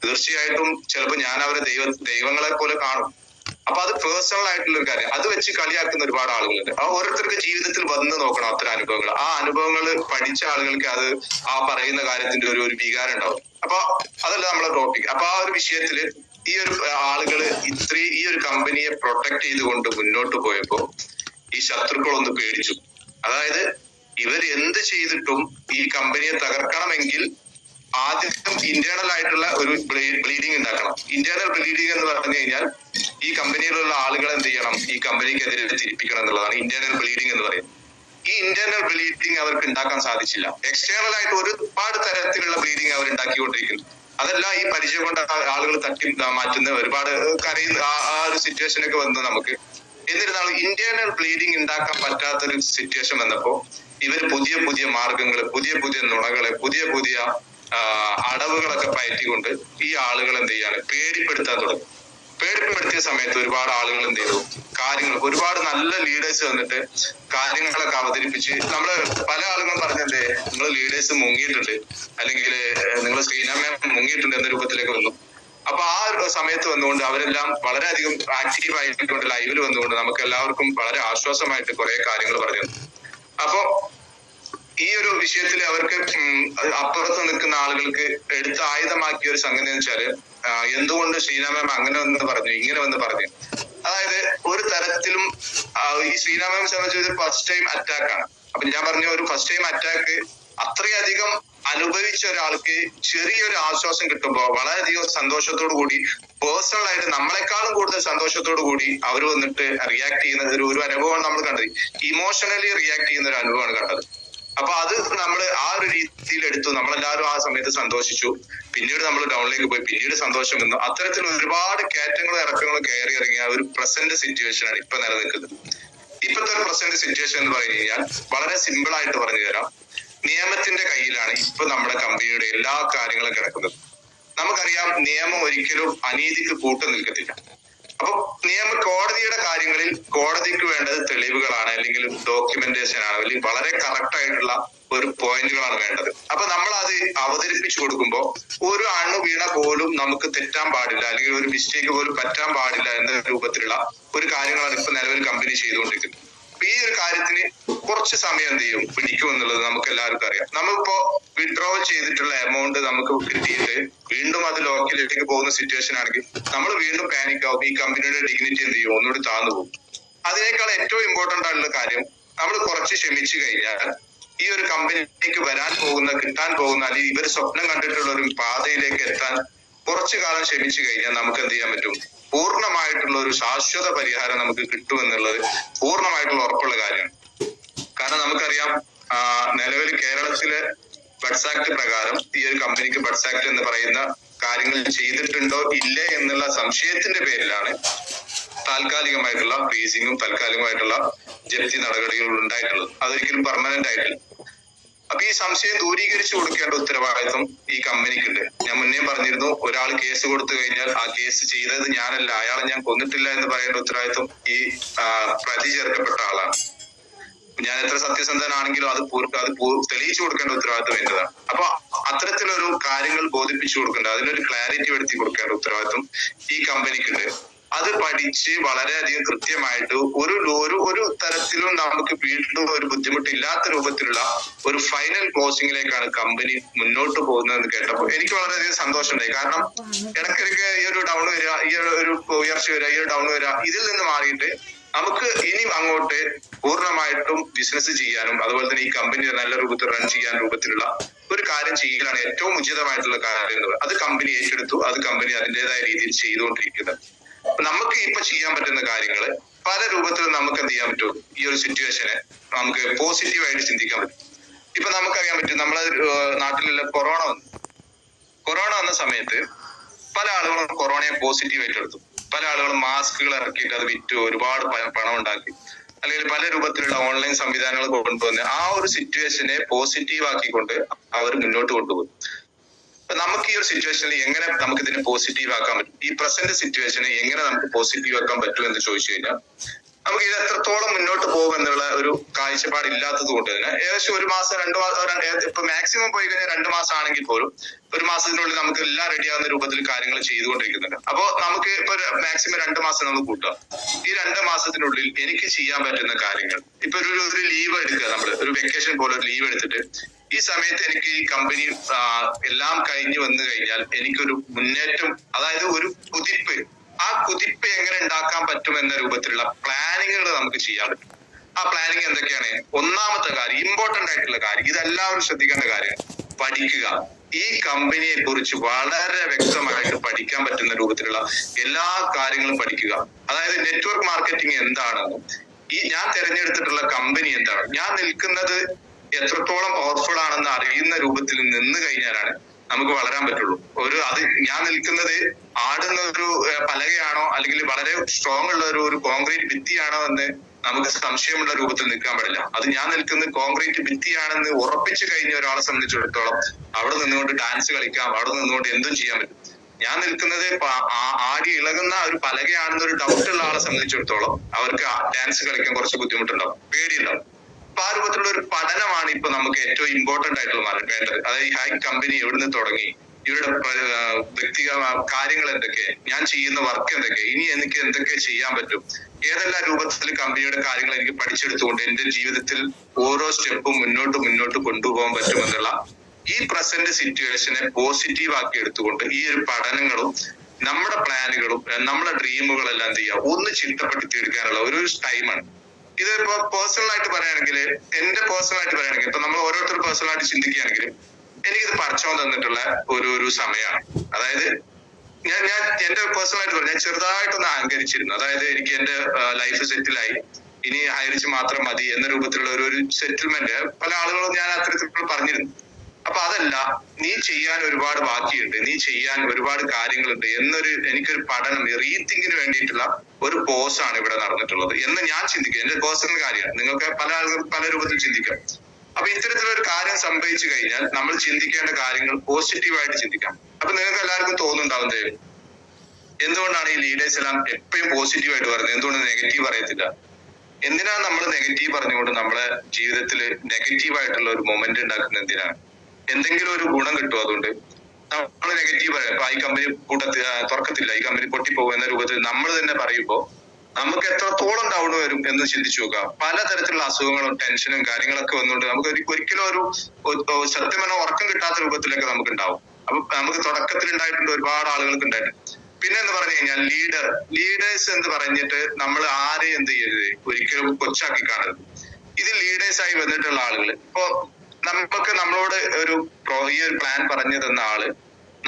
തീർച്ചയായിട്ടും ചിലപ്പോ ഞാൻ അവരെ ദൈവങ്ങളെ പോലെ കാണും. അപ്പൊ അത് പേഴ്സണൽ ആയിട്ടുള്ള ഒരു കാര്യം. അത് വെച്ച് കളിയാക്കുന്ന ഒരുപാട് ആളുകളുണ്ട്. ആ ഓരോരുത്തർക്ക് ജീവിതത്തിൽ വന്ന് നോക്കണം അത്തരം അനുഭവങ്ങൾ. ആ അനുഭവങ്ങൾ പഠിച്ച ആളുകൾക്ക് അത് ആ പറയുന്ന കാര്യത്തിന്റെ ഒരു വികാരം ഉണ്ടാവും. അപ്പൊ അതല്ല നമ്മളെ ടോപ്പിക്. അപ്പൊ ആ ഒരു വിഷയത്തില് ഈ ഒരു ആളുകള് ഈ ഒരു കമ്പനിയെ പ്രൊട്ടക്ട് ചെയ്തുകൊണ്ട് മുന്നോട്ട് പോയപ്പോ ഈ ശത്രുക്കളൊന്ന് പേടിച്ചു. അതായത് ഇവർ എന്ത് ചെയ്തിട്ടും ഈ കമ്പനിയെ തകർക്കണമെങ്കിൽ ആദ്യം ഇന്റേണൽ ആയിട്ടുള്ള ഒരു ബ്ലീഡിങ് ഉണ്ടാക്കണം. ഇന്റേണൽ ബ്ലീഡിങ് എന്ന് പറഞ്ഞു കഴിഞ്ഞാൽ ഈ കമ്പനിയിലുള്ള ആളുകൾ എന്ത് ചെയ്യണം, ഈ കമ്പനിക്കെതിരെ തിരിപ്പിക്കണം എന്നുള്ളതാണ് ഇന്റേണൽ ബ്ലീഡിങ് എന്ന് പറയുന്നത്. ഈ ഇന്റേണൽ ബ്ലീഡിങ് അവർക്ക് ഉണ്ടാക്കാൻ സാധിച്ചില്ല. എക്സ്റ്റേണൽ ആയിട്ട് ഒരുപാട് തരത്തിലുള്ള ബ്ലീഡിങ് അവർ ഉണ്ടാക്കിക്കൊണ്ടിരിക്കുന്നു. അതെല്ലാം ഈ പരിചയം കൊണ്ട് ആളുകൾ തട്ടി മാറ്റുന്ന ഒരുപാട് കരയുന്ന ആ ഒരു സിറ്റുവേഷൻ ഒക്കെ വന്നു നമുക്ക്. എന്നിരുന്നാലും ഇന്റേണൽ ബ്ലീഡിങ് ഉണ്ടാക്കാൻ പറ്റാത്തൊരു സിറ്റുവേഷൻ വന്നപ്പോ ഇവർ പുതിയ മാർഗങ്ങൾ, പുതിയ നുണകളെ, പുതിയ അടവുകളൊക്കെ പയറ്റിക്കൊണ്ട് ഈ ആളുകൾ എന്ത് ചെയ്യാണ്, പേടിപ്പെടുത്താൻ തുടങ്ങി. പേടിപ്പെടുത്തിയ സമയത്ത് ഒരുപാട് ആളുകൾ എന്ത് ചെയ്തു, ഒരുപാട് നല്ല ലീഡേഴ്സ് വന്നിട്ട് കാര്യങ്ങളൊക്കെ അവതരിപ്പിച്ച്, നമ്മള് പല ആളുകളും പറഞ്ഞല്ലേ നിങ്ങൾ ലീഡേഴ്സ് മുങ്ങിയിട്ടുണ്ട്, അല്ലെങ്കിൽ നിങ്ങൾ ശ്രീനാമ മുങ്ങിയിട്ടുണ്ട് എന്ന രൂപത്തിലേക്ക് വന്നു. അപ്പൊ ആ ഒരു സമയത്ത് വന്നുകൊണ്ട് അവരെല്ലാം വളരെയധികം ആക്റ്റീവ് ആയിക്കൊണ്ട് ലൈവിൽ വന്നുകൊണ്ട് നമുക്ക് എല്ലാവർക്കും വളരെ ആശ്വാസമായിട്ട് കുറെ കാര്യങ്ങൾ പറഞ്ഞു. അപ്പൊ ഈ ഒരു വിഷയത്തിൽ അവർക്ക് അപ്പുറത്ത് നിൽക്കുന്ന ആളുകൾക്ക് എടുത്ത് ആയുധമാക്കിയ ഒരു സംഗതി എന്ന് വെച്ചാല്, എന്തുകൊണ്ട് ശ്രീനാമ അങ്ങനെ വന്ന് പറഞ്ഞു, ഇങ്ങനെ വന്ന് പറഞ്ഞു. അതായത് ഒരു തരത്തിലും ഈ ശ്രീനാമയെ സംബന്ധിച്ച് ഫസ്റ്റ് ടൈം അറ്റാക്ക് ആണ്. അപ്പൊ ഞാൻ പറഞ്ഞ ഒരു ഫസ്റ്റ് ടൈം അറ്റാക്ക് അത്രയധികം അനുഭവിച്ച ഒരാൾക്ക് ചെറിയൊരു ആശ്വാസം കിട്ടുമ്പോ വളരെയധികം സന്തോഷത്തോടു കൂടി, പേഴ്സണൽ ആയിട്ട് നമ്മളെക്കാളും കൂടുതൽ സന്തോഷത്തോടു കൂടി അവർ വന്നിട്ട് റിയാക്ട് ചെയ്യുന്ന ഒരു അനുഭവമാണ് നമ്മൾ കണ്ടത്. ഇമോഷണലി റിയാക്ട് ചെയ്യുന്ന ഒരു അനുഭവമാണ് കണ്ടത്. അപ്പൊ അത് നമ്മൾ ആ ഒരു രീതിയിൽ എടുത്തു. നമ്മളെല്ലാവരും ആ സമയത്ത് സന്തോഷിച്ചു. പിന്നീട് നമ്മൾ ഡൗണിലേക്ക് പോയി, പിന്നീട് സന്തോഷം വന്നു. അത്തരത്തിൽ ഒരുപാട് കയറ്റങ്ങളും ഇറക്കങ്ങളും കയറി ഇറങ്ങിയ ഒരു പ്രസന്റ് സിറ്റുവേഷൻ ആണ് ഇപ്പൊ നിലനിൽക്കുന്നത്. ഇപ്പോഴത്തെ ഒരു പ്രസന്റ് സിറ്റുവേഷൻ എന്ന് പറഞ്ഞു കഴിഞ്ഞാൽ വളരെ സിമ്പിൾ ആയിട്ട് പറഞ്ഞു തരാം. നിയമത്തിന്റെ കയ്യിലാണ് ഇപ്പൊ നമ്മുടെ കമ്പനിയുടെ എല്ലാ കാര്യങ്ങളും കിടക്കുന്നത്. നമുക്കറിയാം, നിയമം ഒരിക്കലും അനീതിക്ക് കൂട്ടു നിൽക്കത്തില്ല. അപ്പൊ കോടതിയുടെ കാര്യങ്ങളിൽ കോടതിക്ക് വേണ്ടത് തെളിവുകളാണ്, അല്ലെങ്കിൽ ഡോക്യുമെന്റേഷൻ ആണ്, അല്ലെങ്കിൽ വളരെ കറക്റ്റ് ആയിട്ടുള്ള ഒരു പോയിന്റുകളാണ് വേണ്ടത്. അപ്പൊ നമ്മൾ അത് അവതരിപ്പിച്ചു കൊടുക്കുമ്പോൾ ഒരു അണു വീണ പോലും നമുക്ക് തെറ്റാൻ പാടില്ല, അല്ലെങ്കിൽ ഒരു മിസ്റ്റേക്ക് പോലും പറ്റാൻ പാടില്ല എന്ന രൂപത്തിലുള്ള ഒരു കാര്യങ്ങളാണ് ഇപ്പൊ നിലവിൽ കമ്പനി ചെയ്തുകൊണ്ടിരിക്കുന്നത്. അപ്പൊ ഈ ഒരു കാര്യത്തിന് കുറച്ച് സമയം എന്ത് ചെയ്യും പിടിക്കും എന്നുള്ളത് നമുക്ക് എല്ലാവർക്കും അറിയാം. നമ്മളിപ്പോ വിഡ്രോവൽ ചെയ്തിട്ടുള്ള എമൗണ്ട് നമുക്ക് കിട്ടിയിട്ട് വീണ്ടും അത് ലോക്കിലേക്ക് പോകുന്ന സിറ്റുവേഷൻ ആണെങ്കിൽ നമ്മൾ വീണ്ടും പാനിക് ആവും. ഈ കമ്പനിയുടെ ഡിഗ്നിറ്റി എന്ത് ചെയ്യും ഒന്നുകൂടി താഴ്ന്നു പോകും. അതിനേക്കാൾ ഏറ്റവും ഇമ്പോർട്ടന്റ് ആയിട്ടുള്ള കാര്യം, നമ്മൾ കുറച്ച് ക്ഷമിച്ചു കഴിഞ്ഞാൽ ഈ ഒരു കമ്പനിക്ക് കിട്ടാൻ പോകുന്ന അല്ലെങ്കിൽ ഇവർ സ്വപ്നം കണ്ടിട്ടുള്ള ഒരു പാതയിലേക്ക് എത്താൻ കുറച്ചു കാലം ക്ഷമിച്ചു കഴിഞ്ഞാൽ നമുക്ക് എന്ത് ചെയ്യാൻ പറ്റും? പൂർണ്ണമായിട്ടുള്ള ഒരു ശാശ്വത പരിഹാരം നമുക്ക് കിട്ടുമെന്നുള്ളത് പൂർണ്ണമായിട്ടുള്ള ഉറപ്പുള്ള കാര്യമാണ്. കാരണം നമുക്കറിയാം, നിലവിൽ കേരളത്തിലെ ബഡ്സ് ആക്ട് പ്രകാരം ഈ ഒരു കമ്പനിക്ക് ബഡ്സ് ആക്ട് എന്ന് പറയുന്ന കാര്യങ്ങൾ ചെയ്തിട്ടുണ്ടോ ഇല്ലേ എന്നുള്ള സംശയത്തിന്റെ പേരിലാണ് താൽക്കാലികമായിട്ടുള്ള ഫ്രീസിങ്ങും താൽക്കാലികമായിട്ടുള്ള ജപ്തി നടപടികളും ഉണ്ടായിട്ടുള്ളത്. അതൊരിക്കലും പെർമനന്റ് ആയിട്ടില്ല. അപ്പൊ ഈ സംശയം ദൂരീകരിച്ചു കൊടുക്കേണ്ട ഉത്തരവാദിത്വം ഈ കമ്പനിക്കുണ്ട്. ഞാൻ മുന്നേ പറഞ്ഞിരുന്നു, ഒരാൾ കേസ് കൊടുത്തു കഴിഞ്ഞാൽ ആ കേസ് ചെയ്തത് ഞാനല്ല, അയാളെ ഞാൻ കൊന്നിട്ടില്ല എന്ന് പറയേണ്ട ഉത്തരവാദിത്വം ഈ പ്രതി ചേർക്കപ്പെട്ട ആളാണ്. ഞാൻ എത്ര സത്യസന്ധനാണെങ്കിലും അത് തെളിയിച്ചു കൊടുക്കേണ്ട ഉത്തരവാദിത്വം എന്റേതാണ്. അപ്പൊ അത്തരത്തിലൊരു കാര്യങ്ങൾ ബോധിപ്പിച്ചു കൊടുക്കേണ്ട, അതിനൊരു ക്ലാരിറ്റി വരുത്തി കൊടുക്കേണ്ട ഉത്തരവാദിത്വം ഈ കമ്പനിക്കുണ്ട്. അത് പഠിച്ച് വളരെയധികം കൃത്യമായിട്ട് ഒരു തരത്തിലും നമുക്ക് വീണ്ടും ഒരു ബുദ്ധിമുട്ടില്ലാത്ത രൂപത്തിലുള്ള ഒരു ഫൈനൽ ക്ലോസിംഗിലേക്കാണ് കമ്പനി മുന്നോട്ട് പോകുന്നതെന്ന് കേട്ടപ്പോൾ എനിക്ക് വളരെയധികം സന്തോഷമുണ്ടായി. കാരണം ഇടയ്ക്കിടയ്ക്ക് ഈ ഒരു ഡൗൺ വരിക, ഈ ഒരു ഉയർച്ച വരിക, ഈ ഒരു ഡൗൺ വരിക, ഇതിൽ നിന്ന് മാറിയിട്ട് നമുക്ക് ഇനി അങ്ങോട്ട് പൂർണ്ണമായിട്ടും ബിസിനസ് ചെയ്യാനും അതുപോലെ തന്നെ ഈ കമ്പനി നല്ല രൂപത്തിൽ റൺ ചെയ്യാൻ രൂപത്തിലുള്ള ഒരു കാര്യം ചെയ്യലാണ് ഏറ്റവും ഉചിതമായിട്ടുള്ള കാര്യം. അത് കമ്പനി ഏറ്റെടുത്തു, അത് കമ്പനി അതിൻ്റെതായ രീതിയിൽ ചെയ്തുകൊണ്ടിരിക്കുന്നത്. നമുക്ക് ഇപ്പൊ ചെയ്യാൻ പറ്റുന്ന കാര്യങ്ങള് പല രൂപത്തിലും നമുക്ക് എന്ത് ചെയ്യാൻ പറ്റും? ഈ ഒരു സിറ്റുവേഷനെ നമുക്ക് പോസിറ്റീവായിട്ട് ചിന്തിക്കാൻ പറ്റും. ഇപ്പൊ നമുക്കറിയാൻ പറ്റും, നമ്മളെ നാട്ടിലുള്ള കൊറോണ വന്ന സമയത്ത് പല ആളുകളും കൊറോണയെ പോസിറ്റീവായിട്ട് എടുത്തു. പല ആളുകളും മാസ്കുകൾ ഇറക്കിയിട്ട് അത് വിറ്റ് ഒരുപാട് പണം ഉണ്ടാക്കി, അല്ലെങ്കിൽ പല രൂപത്തിലുള്ള ഓൺലൈൻ സംവിധാനങ്ങൾ കൊണ്ടുവന്ന് ആ ഒരു സിറ്റുവേഷനെ പോസിറ്റീവ് ആക്കിക്കൊണ്ട് അവർ മുന്നോട്ട് കൊണ്ടുപോകും. നമുക്ക് ഈ ഒരു സിറ്റുവേഷനിൽ എങ്ങനെ നമുക്ക് ഇതിനെ പോസിറ്റീവ് ആക്കാൻ പറ്റും? ഈ പ്രസന്റ് സിറ്റുവേഷനെ എങ്ങനെ നമുക്ക് പോസിറ്റീവ് ആക്കാൻ പറ്റും എന്ന് ചോദിച്ചു കഴിഞ്ഞാൽ നമുക്ക് ഇത് എത്രത്തോളം മുന്നോട്ട് പോകും എന്നുള്ള ഒരു കാഴ്ചപ്പാട് ഇല്ലാത്തത് കൊണ്ട് തന്നെ ഏകദേശം ഒരു മാസം 2 മാസം, ഇപ്പൊ മാക്സിമം പോയി കഴിഞ്ഞാൽ 2 മാസം ആണെങ്കിൽ പോലും ഒരു മാസത്തിനുള്ളിൽ നമുക്ക് എല്ലാം റെഡിയാകുന്ന രൂപത്തിൽ കാര്യങ്ങൾ ചെയ്തുകൊണ്ടിരിക്കുന്നുണ്ട്. അപ്പോ നമുക്ക് ഇപ്പൊ മാക്സിമം 2 മാസം നമുക്ക് കൂട്ടാം. ഈ 2 മാസത്തിനുള്ളിൽ എനിക്ക് ചെയ്യാൻ പറ്റുന്ന കാര്യങ്ങൾ, ഇപ്പൊ ഒരു ലീവ് എടുക്കുക, നമ്മൾ ഒരു വെക്കേഷൻ പോലെ ഒരു ലീവ് എടുത്തിട്ട് ഈ സമയത്ത് എനിക്ക് ഈ കമ്പനി എല്ലാം കഴിഞ്ഞു വന്നു കഴിഞ്ഞാൽ എനിക്കൊരു മുന്നേറ്റം, അതായത് ഒരു കുതിപ്പ്, ആ കുതിപ്പ് എങ്ങനെ ഉണ്ടാക്കാൻ പറ്റും എന്ന രൂപത്തിലുള്ള പ്ലാനിങ്ങുകൾ നമുക്ക് ചെയ്യാൻ പറ്റും. ആ പ്ലാനിങ് എന്തൊക്കെയാണ്? ഒന്നാമത്തെ കാര്യം, ഇമ്പോർട്ടന്റ് ആയിട്ടുള്ള കാര്യം, ഇതെല്ലാവരും ശ്രദ്ധിക്കേണ്ട കാര്യമാണ്, പഠിക്കുക. ഈ കമ്പനിയെ കുറിച്ച് വളരെ വ്യക്തമായിട്ട് പഠിക്കാൻ പറ്റുന്ന രൂപത്തിലുള്ള എല്ലാ കാര്യങ്ങളും പഠിക്കുക. അതായത് നെറ്റ്വർക്ക് മാർക്കറ്റിംഗ് എന്താണെന്നും ഞാൻ തിരഞ്ഞെടുത്തിട്ടുള്ള കമ്പനി എന്താണ്, ഞാൻ നിൽക്കുന്നത് എത്രത്തോളം പവർഫുൾ ആണെന്ന് അറിയുന്ന രൂപത്തിൽ നിന്ന് കഴിഞ്ഞാലാണ് നമുക്ക് വളരാൻ പറ്റുള്ളൂ. അത് ഞാൻ നിൽക്കുന്നത് ആടുന്ന ഒരു പലകയാണോ അല്ലെങ്കിൽ വളരെ സ്ട്രോങ് ഉള്ള ഒരു കോൺക്രീറ്റ് ഭിത്തിയാണോ എന്ന് നമുക്ക് സംശയമുള്ള രൂപത്തിൽ നിൽക്കാൻ പാടില്ല. അത് ഞാൻ നിൽക്കുന്നത് കോൺക്രീറ്റ് ഭിത്തിയാണെന്ന് ഉറപ്പിച്ചു കഴിഞ്ഞ ഒരാളെ സംബന്ധിച്ചിടത്തോളം അവിടെ നിന്നുകൊണ്ട് ഡാൻസ് കളിക്കാം, അവിടെ നിന്നുകൊണ്ട് എന്തും ചെയ്യാൻ പറ്റും. ഞാൻ നിൽക്കുന്നത് ആടി ഇളകുന്ന ഒരു പലകയാണെന്ന് ഒരു ഡൗട്ട് ഉള്ള ആളെ സംബന്ധിച്ചിടത്തോളം അവർക്ക് ഡാൻസ് കളിക്കാൻ കുറച്ച് ബുദ്ധിമുട്ടുണ്ടാവും, പേടിയുണ്ടാവും. അപ്പൊ ആ രൂപത്തിലുള്ള ഒരു പഠനമാണ് ഇപ്പൊ നമുക്ക് ഏറ്റവും ഇമ്പോർട്ടന്റ് ആയിട്ടുള്ള വേണ്ടത്. അതായത് ഈ ഹൈ കമ്പനി എവിടുന്ന് തുടങ്ങി, ഇവരുടെ വ്യക്തിഗത കാര്യങ്ങൾ എന്തൊക്കെ, ഞാൻ ചെയ്യുന്ന വർക്ക് എന്തൊക്കെ, ഇനി എനിക്ക് എന്തൊക്കെ ചെയ്യാൻ പറ്റും, ഏതെല്ലാം രൂപത്തിൽ കമ്പനിയുടെ കാര്യങ്ങൾ എനിക്ക് പഠിച്ചെടുത്തുകൊണ്ട് എന്റെ ജീവിതത്തിൽ ഓരോ സ്റ്റെപ്പും മുന്നോട്ട് കൊണ്ടുപോകാൻ പറ്റുമെന്നുള്ള ഈ പ്രസന്റ് സിറ്റുവേഷനെ പോസിറ്റീവ് ആക്കി എടുത്തുകൊണ്ട് ഈ ഒരു പഠനങ്ങളും നമ്മുടെ പ്ലാനുകളും നമ്മുടെ ഡ്രീമുകളെല്ലാം എന്ത് ചെയ്യുക, ഒന്ന് ചിട്ടപ്പെടുത്തി എടുക്കാനുള്ള ഒരു ടൈമാണ് ഇത്. ഇപ്പൊ പേഴ്സണലായിട്ട് പറയുകയാണെങ്കിൽ, എന്റെ പേഴ്സണലായിട്ട് പറയുകയാണെങ്കിൽ, ഇപ്പൊ നമ്മൾ ഓരോരുത്തർ പേഴ്സണലായിട്ട് ചിന്തിക്കുകയാണെങ്കിൽ എനിക്കിത് പഠിച്ചോ തന്നിട്ടുള്ള ഒരു സമയമാണ്. അതായത് ഞാൻ എന്റെ പേഴ്സണലായിട്ട് പറഞ്ഞു, ഞാൻ ചെറുതായിട്ടൊന്ന് അഹങ്കരിച്ചിരുന്നു. അതായത് എനിക്ക് എന്റെ ലൈഫ് സെറ്റിലായി, ഇനി ഹൈറിച്ച് മാത്രം മതി എന്ന രൂപത്തിലുള്ള ഒരു സെറ്റിൽമെന്റ് പല ആളുകളും ഞാൻ അത്തരത്തിൽ പറഞ്ഞിരുന്നു. അപ്പൊ അതല്ല, നീ ചെയ്യാൻ ഒരുപാട് ബാക്കിയുണ്ട്, നീ ചെയ്യാൻ ഒരുപാട് കാര്യങ്ങളുണ്ട് എനിക്കൊരു പഠനം, റീതിങ്കിന് വേണ്ടിയിട്ടുള്ള ഒരു പോസാണ് ഇവിടെ നടന്നിട്ടുള്ളത് എന്ന് ഞാൻ ചിന്തിക്കുക. എന്റെ പേഴ്സണൽ കാര്യമാണ്, നിങ്ങൾക്ക് പല ആളുകൾ പല രൂപത്തിൽ ചിന്തിക്കാം. അപ്പൊ ഇത്തരത്തിലൊരു കാര്യം സംഭവിച്ചു കഴിഞ്ഞാൽ നമ്മൾ ചിന്തിക്കേണ്ട കാര്യങ്ങൾ പോസിറ്റീവായിട്ട് ചിന്തിക്കാം. അപ്പൊ നിങ്ങൾക്ക് എല്ലാവർക്കും തോന്നുന്നുണ്ടാവുന്നത് എന്തുകൊണ്ടാണ് ഈ ലീഡേഴ്സ് എല്ലാം എപ്പോഴും പോസിറ്റീവായിട്ട് പറയുന്നത്, എന്തുകൊണ്ട് നെഗറ്റീവ് പറയത്തില്ല? എന്തിനാണ് നമ്മൾ നെഗറ്റീവ് പറഞ്ഞുകൊണ്ട് നമ്മളെ ജീവിതത്തിൽ നെഗറ്റീവായിട്ടുള്ള ഒരു മൊമെന്റ് ഉണ്ടാക്കുന്നത്? എന്തിനാണ്? എന്തെങ്കിലും ഒരു ഗുണം കിട്ടുമോ അതുകൊണ്ട്? നമ്മൾ നെഗറ്റീവ് പറയാം, ഇപ്പൊ ഈ കമ്പനി തുറക്കത്തില്ല, ഈ കമ്പനി പൊട്ടിപ്പോകും എന്ന രൂപത്തിൽ നമ്മൾ തന്നെ പറയുമ്പോ നമുക്ക് എത്രത്തോളം ഡൗൺ വരും എന്ന് ചിന്തിച്ചു നോക്കുക. പലതരത്തിലുള്ള അസുഖങ്ങളും ടെൻഷനും കാര്യങ്ങളൊക്കെ വന്നുകൊണ്ട് നമുക്ക് ഒരിക്കലും ഒരു സത്യം പറഞ്ഞാൽ ഉറക്കം കിട്ടാത്ത രൂപത്തിലൊക്കെ നമുക്ക് ഉണ്ടാവും. അപ്പൊ നമുക്ക് തുടക്കത്തിൽ ഉണ്ടായിട്ടുണ്ട്, ഒരുപാട് ആളുകൾക്ക് ഉണ്ടായിട്ടുണ്ട്. പിന്നെ എന്ന് പറഞ്ഞു കഴിഞ്ഞാൽ ലീഡേഴ്സ് എന്ന് പറഞ്ഞിട്ട് നമ്മൾ ആരെയും എന്ത് ചെയ്യരുത്, ഒരിക്കലും കൊച്ചാക്കി കാണരുത്. ഇത് ലീഡേഴ്സായി വന്നിട്ടുള്ള ആളുകൾ, ഇപ്പൊ നമുക്ക് നമ്മളോട് ഈ ഒരു പ്ലാൻ പറഞ്ഞു തന്ന ആള്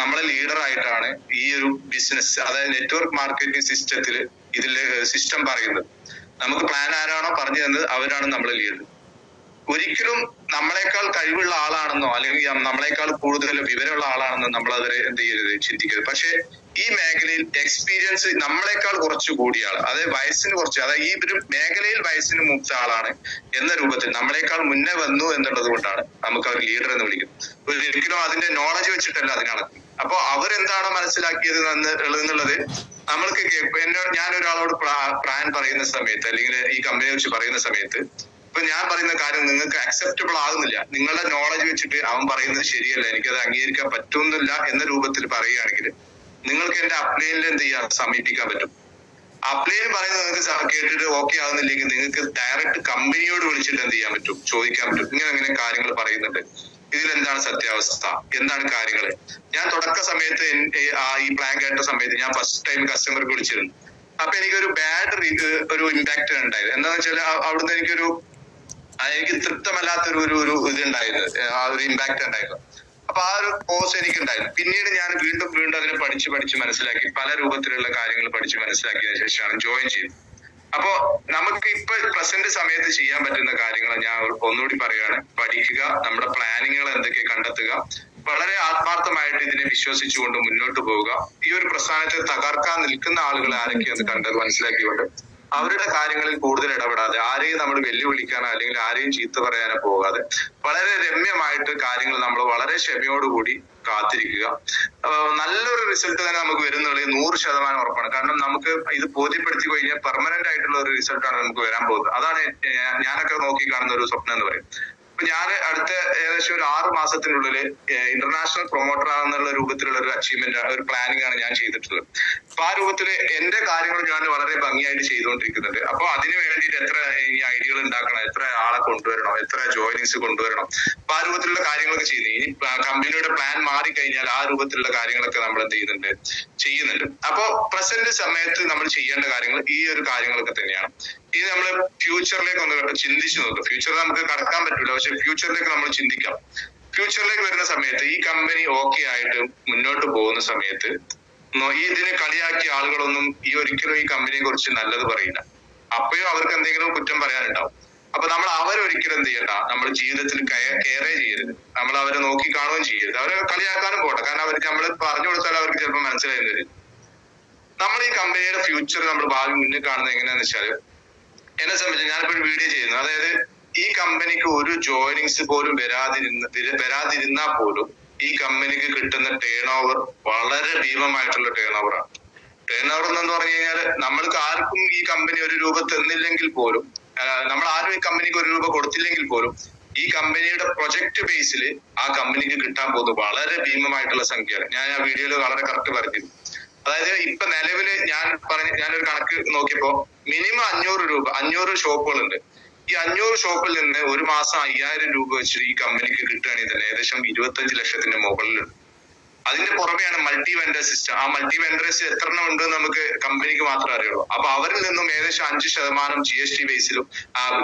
നമ്മളെ ലീഡറായിട്ടാണ് ഈ ഒരു ബിസിനസ്, അതായത് നെറ്റ്വർക്ക് മാർക്കറ്റിംഗ് സിസ്റ്റത്തിൽ ഇതില് സിസ്റ്റം പറയുന്നത്. നമുക്ക് പ്ലാൻ ആരാണോ പറഞ്ഞു തന്നത് അവരാണ് നമ്മളെ ലീഡർ. ഒരിക്കലും നമ്മളെക്കാൾ കഴിവുള്ള ആളാണെന്നോ അല്ലെങ്കിൽ നമ്മളെക്കാൾ കൂടുതൽ വിവരമുള്ള ആളാണെന്നോ നമ്മൾ അവരെ എന്ത് ചെയ്യരുത്, ചിന്തിക്കരുത്. പക്ഷെ ഈ മേഖലയിൽ എക്സ്പീരിയൻസ് നമ്മളെക്കാൾ കുറച്ച് കൂടിയ ആൾ, അതായത് വയസ്സിന് കുറച്ച്, അതായത് ഈ ഒരു മേഖലയിൽ വയസ്സിന് മൂത്ത ആളാണ് എന്ന രൂപത്തിൽ നമ്മളെക്കാൾ മുന്നേ വന്നു എന്നുള്ളത് കൊണ്ടാണ് നമുക്ക് അവർ ലീഡർ എന്ന് വിളിക്കുന്നത്. ഒരിക്കലും അതിന്റെ നോളജ് വെച്ചിട്ടല്ല അതിനാണ്. അപ്പൊ അവരെന്താണോ മനസ്സിലാക്കിയത് എന്നുള്ളത് നമ്മൾക്ക് ഞാനൊരാളോട് പ്ലാൻ പറയുന്ന സമയത്ത് അല്ലെങ്കിൽ ഈ കമ്പനിയെ കുറിച്ച് പറയുന്ന സമയത്ത് ഇപ്പൊ ഞാൻ പറയുന്ന കാര്യം നിങ്ങൾക്ക് അക്സെപ്റ്റബിൾ ആകുന്നില്ല, നിങ്ങളുടെ നോളജ് വെച്ചിട്ട് അവൻ പറയുന്നത് ശരിയല്ല, എനിക്കത് അംഗീകരിക്കാൻ പറ്റുന്നില്ല എന്ന രൂപത്തിൽ പറയുകയാണെങ്കിൽ നിങ്ങൾക്ക് എന്റെ അപ്ലൈനിൽ എന്ത് ചെയ്യാൻ സമീപിക്കാൻ പറ്റും. അപ്ലൈൻ പറയുന്നത് നിങ്ങൾക്ക് കേട്ടിട്ട് ഓക്കെ ആകുന്നില്ലെങ്കിൽ നിങ്ങൾക്ക് ഡയറക്റ്റ് കമ്പനിയോട് വിളിച്ചിട്ട് എന്ത് ചെയ്യാൻ പറ്റും, ചോദിക്കാൻ പറ്റും. ഇങ്ങനെ കാര്യങ്ങൾ പറയുന്നുണ്ട്, ഇതിലെന്താണ് സത്യാവസ്ഥ, എന്താണ് കാര്യങ്ങൾ. ഞാൻ തുടക്ക സമയത്ത് ഈ പ്ലാൻ കേട്ട സമയത്ത് ഞാൻ ഫസ്റ്റ് ടൈം കസ്റ്റമർക്ക് വിളിച്ചിരുന്നു. അപ്പൊ എനിക്കൊരു ബാഡ് ഒരു ഇമ്പാക്ട് ഉണ്ടായത് എന്താന്ന് വെച്ചാൽ അവിടുന്ന് എനിക്ക് തൃപ്തമല്ലാത്തൊരു ഇതുണ്ടായിരുന്നു, ആ ഒരു ഇമ്പാക്ട് ഉണ്ടായിരുന്നു. അപ്പൊ ആ ഒരു കോഴ്സ് എനിക്കുണ്ടായിരുന്നു. പിന്നീട് ഞാൻ വീണ്ടും അതിനെ പഠിച്ച് മനസ്സിലാക്കി പല രൂപത്തിലുള്ള കാര്യങ്ങൾ പഠിച്ച് മനസ്സിലാക്കിയതിനു ശേഷമാണ് ജോയിൻ ചെയ്തത്. അപ്പോ നമുക്ക് ഇപ്പൊ പ്രസന്റ് സമയത്ത് ചെയ്യാൻ പറ്റുന്ന കാര്യങ്ങൾ ഞാൻ ഒന്നുകൂടി പറയുകയാണ്. പഠിക്കുക, നമ്മുടെ പ്ലാനിങ്ങുകൾ എന്തൊക്കെ കണ്ടെത്തുക, വളരെ ആത്മാർത്ഥമായിട്ട് ഇതിനെ വിശ്വസിച്ചുകൊണ്ട് മുന്നോട്ട് പോവുക. ഈ ഒരു പ്രസ്ഥാനത്തെ തകർക്കാൻ നിൽക്കുന്ന ആളുകൾ ആരൊക്കെയെന്ന് കണ്ടത് മനസ്സിലാക്കിക്കൊണ്ട് അവരുടെ കാര്യങ്ങളിൽ കൂടുതൽ ഇടപെടാതെ, ആരെയും നമ്മൾ വെല്ലുവിളിക്കാനോ അല്ലെങ്കിൽ ആരെയും ചീത്ത പറയാനോ പോകാതെ വളരെ രമ്യമായിട്ട് കാര്യങ്ങൾ നമ്മൾ വളരെ ക്ഷമയോടുകൂടി കാത്തിരിക്കുക. നല്ലൊരു റിസൾട്ട് തന്നെ നമുക്ക് വരുന്നുള്ളത് 100% ഉറപ്പാണ്. കാരണം നമുക്ക് ഇത് ബോധ്യപ്പെടുത്തി കഴിഞ്ഞാൽ പെർമനന്റ് ആയിട്ടുള്ള ഒരു റിസൾട്ടാണ് നമുക്ക് വരാൻ പോകുന്നത്. അതാണ് ഞാനൊക്കെ നോക്കി കാണുന്ന ഒരു സ്വപ്നം എന്ന് പറയും. അപ്പൊ ഞാൻ അടുത്ത ഏകദേശം ഒരു 6 മാസത്തിനുള്ളിൽ ഇന്റർനാഷണൽ പ്രൊമോട്ടർ ആകുന്നുള്ള രൂപത്തിലുള്ള ഒരു അച്ചീവ്മെന്റ്, ഒരു പ്ലാനിങ് ആണ് ഞാൻ ചെയ്തിട്ടുള്ളത്. അപ്പൊ ആ രൂപത്തില് എന്റെ കാര്യങ്ങൾ ഞാൻ വളരെ ഭംഗിയായിട്ട് ചെയ്തുകൊണ്ടിരിക്കുന്നുണ്ട്. അപ്പൊ അതിന് വേണ്ടിയിട്ട് എത്ര ഐഡിയകൾ ഉണ്ടാക്കണം, എത്ര ആളെ കൊണ്ടുവരണം, എത്ര ജോയിനിങ്സ് കൊണ്ടുവരണം, അപ്പൊ ആ രൂപത്തിലുള്ള കാര്യങ്ങളൊക്കെ ചെയ്യുന്നത്. ഇനി കമ്പനിയുടെ പ്ലാൻ മാറിക്കഴിഞ്ഞാൽ ആ രൂപത്തിലുള്ള കാര്യങ്ങളൊക്കെ നമ്മൾ എന്ത് ചെയ്യുന്നുണ്ട്. അപ്പൊ പ്രസന്റ് സമയത്ത് നമ്മൾ ചെയ്യേണ്ട കാര്യങ്ങൾ ഈ ഒരു കാര്യങ്ങളൊക്കെ തന്നെയാണ്. ഇത് നമ്മൾ ഫ്യൂച്ചറിലേക്ക് ഒന്ന് ചിന്തിച്ചു നോക്കുക. ഫ്യൂച്ചറിൽ നമുക്ക് കടക്കാൻ പറ്റില്ല, പക്ഷെ ഫ്യൂച്ചറിലേക്ക് നമ്മൾ ചിന്തിക്കാം. ഫ്യൂച്ചറിലേക്ക് വരുന്ന സമയത്ത് ഈ കമ്പനി ഓക്കെ ആയിട്ട് മുന്നോട്ട് പോകുന്ന സമയത്ത് ഇതിനെ കളിയാക്കിയ ആളുകളൊന്നും ഒരിക്കലും ഈ കമ്പനിയെ കുറിച്ച് നല്ലത് പറയില്ല. അപ്പോഴും അവർക്ക് എന്തെങ്കിലും കുറ്റം പറയാനുണ്ടാവും. അപ്പൊ നമ്മൾ അവരൊരിക്കലും എന്ത് ചെയ്യണ്ട, നമ്മൾ ജീവിതത്തിൽ കെയറേ ചെയ്യരുത്, നമ്മൾ അവരെ നോക്കി കാണുകയും ചെയ്യരുത്. അവരെ കളിയാക്കാനും പോട്ടെ, കാരണം അവർക്ക് നമ്മൾ പറഞ്ഞു കൊടുത്താൽ അവർക്ക് ചിലപ്പോൾ മനസ്സിലായി തരും. നമ്മൾ ഈ കമ്പനിയുടെ ഫ്യൂച്ചർ നമ്മൾ ഭാവി മുന്നിൽ കാണുന്നത് എങ്ങനെയാന്ന് വെച്ചാൽ, എന്നെ സംബന്ധിച്ച് ഞാനിപ്പോ ഒരു വീഡിയോ ചെയ്യുന്നു, അതായത് ഈ കമ്പനിക്ക് ഒരു ജോയിനിങ്സ് പോലും വരാതിരുന്നാൽ പോലും ഈ കമ്പനിക്ക് കിട്ടുന്ന ടേൺ ഓവർ വളരെ ഭീമമായിട്ടുള്ള ടേൺ ഓവറാണ്. ടേൺ ഓവർ എന്ന് പറഞ്ഞു കഴിഞ്ഞാൽ നമ്മൾക്ക് ആർക്കും ഈ കമ്പനി ഒരു രൂപ തന്നില്ലെങ്കിൽ പോലും, നമ്മൾ ആരും ഈ കമ്പനിക്ക് ഒരു രൂപ കൊടുത്തില്ലെങ്കിൽ പോലും ഈ കമ്പനിയുടെ പ്രൊജക്ട് ബേസിൽ ആ കമ്പനിക്ക് കിട്ടാൻ പോകുന്നത് വളരെ ഭീമമായിട്ടുള്ള സംഖ്യയാണ്. ഞാൻ ആ വീഡിയോയിൽ വളരെ കറക്റ്റ് പറഞ്ഞിരുന്നു. അതായത് ഇപ്പൊ നിലവില് ഞാനൊരു കണക്ക് നോക്കിയപ്പോ മിനിമം 500 ഷോപ്പുകളുണ്ട്. ഈ 500 ഷോപ്പിൽ നിന്ന് ഒരു മാസം 5000 രൂപ വെച്ച് ഈ കമ്പനിക്ക് കിട്ടുകയാണെങ്കിൽ തന്നെ ഏകദേശം 25 ലക്ഷത്തിന്റെ മുകളിലുണ്ട്. അതിന്റെ പുറമെയാണ് മൾട്ടി വെൻഡർ സിസ്റ്റം. ആ മൾട്ടി വെൻഡേഴ്സ് എത്ര എണ്ണം ഉണ്ട് നമുക്ക് കമ്പനിക്ക് മാത്രമേ അറിയുള്ളൂ. അപ്പൊ അവരിൽ നിന്നും ഏകദേശം 5% GST ബേസിലും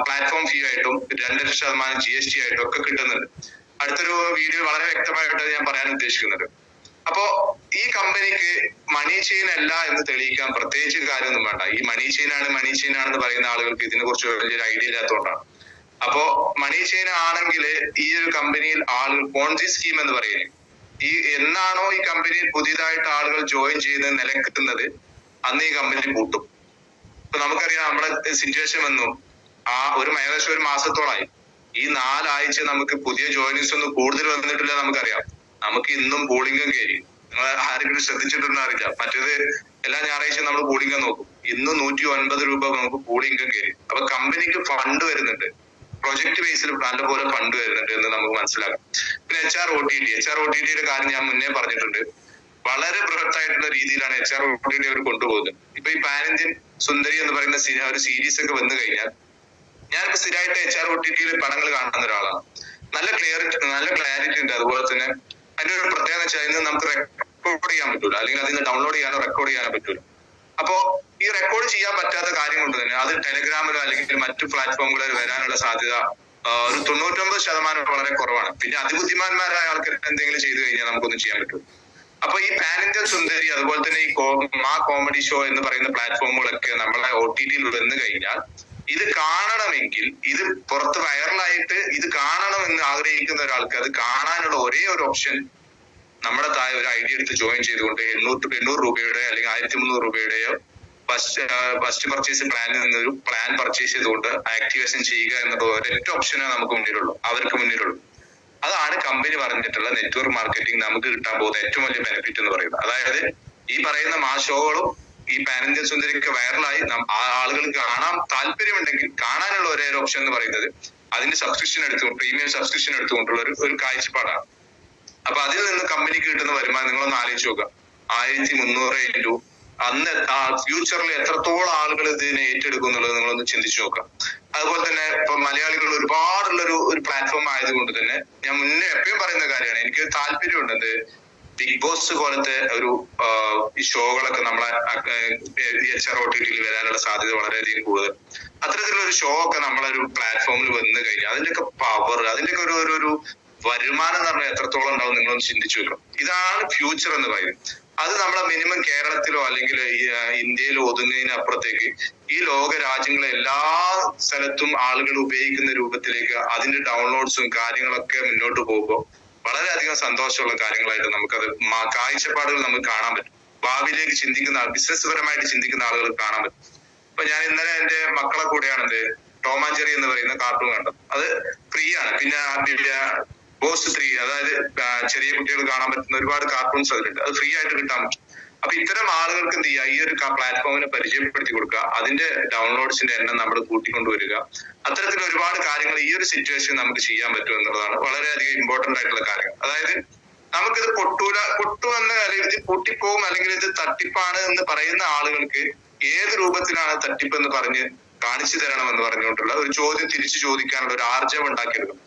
പ്ലാറ്റ്ഫോം ഫീ ആയിട്ടും 2% GST ആയിട്ടും ഒക്കെ കിട്ടുന്നുണ്ട്. അടുത്തൊരു വീഡിയോ വളരെ വ്യക്തമായിട്ട് ഞാൻ പറയാൻ ഉദ്ദേശിക്കുന്നുണ്ട്. അപ്പോ ഈ കമ്പനിക്ക് മണി ചെയിൻ അല്ല എന്ന് തെളിയിക്കാൻ പ്രത്യേകിച്ച് കാര്യമൊന്നും വേണ്ട. ഈ മണി ചെയിൻ ആണെന്ന് പറയുന്ന ആളുകൾക്ക് ഇതിനെ കുറിച്ച് വലിയൊരു ഐഡിയ ഇല്ലാത്തതുകൊണ്ടാണ്. അപ്പോ മണി ചെയിൻ ആണെങ്കിൽ ഈ ഒരു കമ്പനിയിൽ ആളുകൾ പോൺസി സ്കീം എന്ന് പറയുന്നത്, ഈ എന്നാണോ ഈ കമ്പനിയിൽ പുതിയതായിട്ട് ആളുകൾ ജോയിൻ ചെയ്ത് നിലനിൽക്കുന്നത് അന്ന് ഈ കമ്പനി പൂട്ടും. ഇപ്പൊ നമുക്കറിയാം നമ്മുടെ സിറ്റുവേഷൻ വന്നു ഏകദേശം ഒരു മാസത്തോളായി. ഈ 4 ആഴ്ച നമുക്ക് പുതിയ ജോയിനിങ്സ് ഒന്നും കൂടുതൽ വന്നിട്ടില്ല നമുക്കറിയാം. നമുക്ക് ഇന്നും പോളിംഗും കയറി. നിങ്ങൾ ആരെങ്കിലും ശ്രദ്ധിച്ചിട്ടുണ്ടോ അറിയില്ല. മറ്റേത് എല്ലാ ഞായറാഴ്ചയും നമ്മൾ പോളിംഗ് നോക്കും. ഇന്ന് 109 രൂപ നമുക്ക് പോളിംഗ് കയറി. അപ്പൊ കമ്പനിക്ക് ഫണ്ട് വരുന്നുണ്ട്, പ്രൊജക്ട് ബേസിൽ നല്ലപോലെ ഫണ്ട് വരുന്നുണ്ട് എന്ന് നമുക്ക് മനസ്സിലാക്കാം. പിന്നെ HROTT കാര്യം ഞാൻ മുന്നേ പറഞ്ഞിട്ടുണ്ട്. വളരെ ബൃഹത്തായിട്ടുള്ള രീതിയിലാണ് HROTT അവർ കൊണ്ടുപോകുന്നത്. ഇപ്പൊ ഈ പാൻ ഇന്ത്യൻ സുന്ദരി എന്ന് പറയുന്ന ഒരു സീരീസ് ഒക്കെ വന്നു കഴിഞ്ഞാൽ, ഞാനിപ്പോ സ്ഥിരമായിട്ട് HROTT പടങ്ങൾ കാണുന്ന ഒരാളാണ്. നല്ല ക്ലാരിറ്റി ഉണ്ട്. അതുപോലെ തന്നെ അതിന്റെ ഒരു പ്രത്യേകത വെച്ചാൽ അതിന് നമുക്ക് റെക്കോർഡ് ചെയ്യാൻ പറ്റൂല, അല്ലെങ്കിൽ അതിന് ഡൗൺലോഡ് ചെയ്യാനോ റെക്കോർഡ് ചെയ്യാനോ പറ്റൂല. അപ്പോ ഈ റെക്കോർഡ് ചെയ്യാൻ പറ്റാത്ത കാര്യം കൊണ്ട് തന്നെ അത് ടെലഗ്രാമിലോ അല്ലെങ്കിൽ മറ്റു പ്ലാറ്റ്ഫോമുകളിൽ വരാനുള്ള സാധ്യത ഒരു 99% വളരെ കുറവാണ്. പിന്നെ അതിബുദ്ധിമാന്മാരായ ആൾക്കാർ എന്തെങ്കിലും ചെയ്തു കഴിഞ്ഞാൽ നമുക്കൊന്നും ചെയ്യാൻ പറ്റും. അപ്പൊ ഈ പാൻ ഇന്ത്യൻ സുന്ദരി, അതുപോലെ തന്നെ ഈ മാ കോമഡി ഷോ എന്ന് പറയുന്ന പ്ലാറ്റ്ഫോമുകളൊക്കെ നമ്മളെ OTT വന്നു കഴിഞ്ഞാൽ, ഇത് കാണണമെങ്കിൽ, ഇത് പുറത്ത് വൈറലായിട്ട് ഇത് കാണണമെന്ന് ആഗ്രഹിക്കുന്ന ഒരാൾക്ക് അത് കാണാനുള്ള ഒരേ ഒരു ഓപ്ഷൻ നമ്മുടെ താഴെ ഒരു ഐഡിയ എടുത്ത് ജോയിൻ ചെയ്തുകൊണ്ട് 800 രൂപയുടെ അല്ലെങ്കിൽ 1300 രൂപയുടെയോ ഫസ്റ്റ് പർച്ചേസ് പ്ലാനിൽ നിന്നൊരു പ്ലാൻ പർച്ചേസ് ചെയ്തുകൊണ്ട് ആക്ടിവേഷൻ ചെയ്യുക എന്നത് ഒരൊറ്റ ഓപ്ഷനേ നമുക്ക് മുന്നിലുള്ളൂ, അവർക്ക് മുന്നിലുള്ളൂ. അതാണ് കമ്പനി പറഞ്ഞിട്ടുള്ള നെറ്റ്വർക്ക് മാർക്കറ്റിംഗ് നമുക്ക് കിട്ടാൻ പോകുന്ന ഏറ്റവും വലിയ ബെനിഫിറ്റ് എന്ന് പറയുന്നത്. അതായത് ഈ പറയുന്ന ഷോകളും ഈ പാൻ ഇന്ത്യൻ സുന്ദരിക്ക് വൈറലായി ആളുകൾക്ക് കാണാൻ താല്പര്യമുണ്ടെങ്കിൽ കാണാനുള്ള ഒരേ ഒരു ഓപ്ഷൻ എന്ന് പറയുന്നത് അതിന്റെ സബ്സ്ക്രിപ്ഷൻ പ്രീമിയം സബ്സ്ക്രിപ്ഷൻ എടുത്തുകൊണ്ടുള്ള ഒരു കാഴ്ചപ്പാടാണ്. അപ്പൊ അതിൽ നിന്ന് കമ്പനിക്ക് കിട്ടുന്ന വരുമാനം നിങ്ങളൊന്ന് ആലോചിച്ച് നോക്കുക. 1300 ഇൻറ്റു അന്ന് ഫ്യൂച്ചറിൽ എത്രത്തോളം ആളുകൾ ഇതിനെ ഏറ്റെടുക്കും എന്നുള്ളത് നിങ്ങളൊന്ന് ചിന്തിച്ചു നോക്കാം. അതുപോലെ തന്നെ ഇപ്പൊ മലയാളികൾ ഒരുപാടുള്ളൊരു പ്ലാറ്റ്ഫോം ആയതുകൊണ്ട് തന്നെ ഞാൻ മുന്നേ എപ്പോഴും പറയുന്ന കാര്യമാണ്, എനിക്ക് താല്പര്യമുണ്ട് എന്ത് ബിഗ് ബോസ് പോലത്തെ ഒരു ഷോകളൊക്കെ നമ്മളെ HROTT വരാനുള്ള സാധ്യത വളരെയധികം കൂടുതൽ. അത്തരത്തിലുള്ള ഒരു ഷോ ഒക്കെ നമ്മളൊരു പ്ലാറ്റ്ഫോമിൽ വന്നു കഴിഞ്ഞാൽ അതിന്റെയൊക്കെ പവർ, അതിന്റെയൊക്കെ ഒരു വരുമാനം എന്ന് പറഞ്ഞാൽ എത്രത്തോളം ഉണ്ടാവും നിങ്ങളൊന്ന് ചിന്തിച്ചു വെക്കണം. ഇതാണ് ഫ്യൂച്ചർ എന്ന് പറയുന്നത്. അത് നമ്മളെ മിനിമം കേരളത്തിലോ അല്ലെങ്കിൽ ഇന്ത്യയിലോ ഒതുങ്ങുന്നതിന് അപ്പുറത്തേക്ക് ഈ ലോക രാജ്യങ്ങളെ എല്ലാ സ്ഥലത്തും ആളുകൾ ഉപയോഗിക്കുന്ന രൂപത്തിലേക്ക് അതിന്റെ ഡൗൺലോഡ്സും കാര്യങ്ങളൊക്കെ മുന്നോട്ട് പോകുമ്പോൾ വളരെയധികം സന്തോഷമുള്ള കാര്യങ്ങളായിട്ട് നമുക്കത് കാഴ്ചപ്പാടുകൾ നമുക്ക് കാണാൻ പറ്റും. ഭാവിയിലേക്ക് ചിന്തിക്കുന്ന ബിസിനസ് പരമായിട്ട് ചിന്തിക്കുന്ന ആളുകൾ കാണാൻ പറ്റും. ഇപ്പൊ ഞാൻ ഇന്നലെ എന്റെ മക്കളെ കൂടെയാണ് ടോം ആൻഡ് ജെറി എന്ന് പറയുന്ന കാർട്ടൂൺ കണ്ടത്. അത് ഫ്രീ ആണ്. പിന്നെ ബോസ് 3, അതായത് ചെറിയ കുട്ടികൾ കാണാൻ പറ്റുന്ന ഒരുപാട് കാർട്ടൂൺസ് അതിലുണ്ട്. അത് ഫ്രീ ആയിട്ട് കിട്ടാൻ പറ്റും. അപ്പൊ ഇത്തരം ആളുകൾക്ക് എന്ത് ചെയ്യുക, ഈ ഒരു പ്ലാറ്റ്ഫോമിനെ പരിചയപ്പെടുത്തി കൊടുക്കുക, അതിന്റെ ഡൗൺലോഡ്സിന്റെ എണ്ണം നമ്മൾ കൂട്ടിക്കൊണ്ടുവരിക. അത്തരത്തിൽ ഒരുപാട് കാര്യങ്ങൾ ഈ ഒരു സിറ്റുവേഷൻ നമുക്ക് ചെയ്യാൻ പറ്റും എന്നുള്ളതാണ് വളരെയധികം ഇമ്പോർട്ടന്റ് ആയിട്ടുള്ള കാര്യം. അതായത് നമുക്കിത് പൊട്ടുമെന്ന്, അല്ലെങ്കിൽ ഇത് പൊട്ടിപ്പോവും, അല്ലെങ്കിൽ ഇത് തട്ടിപ്പാണ് എന്ന് പറയുന്ന ആളുകൾക്ക് ഏത് രൂപത്തിലാണ് തട്ടിപ്പ് എന്ന് പറഞ്ഞ് കാണിച്ചു തരണമെന്ന് പറഞ്ഞുകൊണ്ടുള്ള ഒരു ചോദ്യം തിരിച്ചു ചോദിക്കാനുള്ള ഒരു ആർജവം ഉണ്ടാക്കിയെടുക്കണം.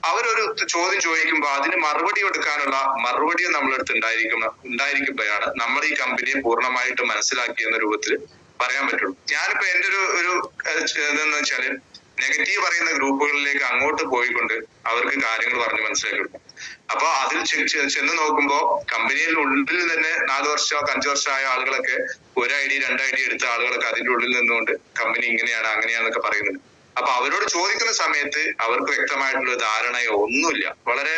അവരൊരു ചോദ്യം ചോദിക്കുമ്പോൾ അതിന് മറുപടി കൊടുക്കാനുള്ള മറുപടിയും നമ്മളെടുത്ത് ഉണ്ടായിരിക്കുമ്പോഴാണ് നമ്മൾ ഈ കമ്പനിയെ പൂർണ്ണമായിട്ട് മനസ്സിലാക്കിയെന്ന രൂപത്തിൽ പറയാൻ പറ്റുള്ളൂ. ഞാനിപ്പോ എന്റെ ഒരു ഇതെന്ന് വെച്ചാല് നെഗറ്റീവ് പറയുന്ന ഗ്രൂപ്പുകളിലേക്ക് അങ്ങോട്ട് പോയിക്കൊണ്ട് അവർക്ക് കാര്യങ്ങൾ പറഞ്ഞ് മനസ്സിലാക്കി കൊടുക്കും. അപ്പൊ അതിൽ ചെന്ന് നോക്കുമ്പോ കമ്പനിയിൽ ഉള്ളിൽ തന്നെ 4 വർഷം 5 വർഷമായ ആളുകളൊക്കെ 1 ID 2 ID എടുത്ത ആളുകളൊക്കെ അതിന്റെ ഉള്ളിൽ നിന്നുകൊണ്ട് കമ്പനി ഇങ്ങനെയാണ് അങ്ങനെയാന്നൊക്കെ പറയുന്നുണ്ട്. അപ്പൊ അവരോട് ചോദിക്കുന്ന സമയത്ത് അവർക്ക് വ്യക്തമായിട്ടുള്ള ധാരണയോ ഒന്നുമില്ല. വളരെ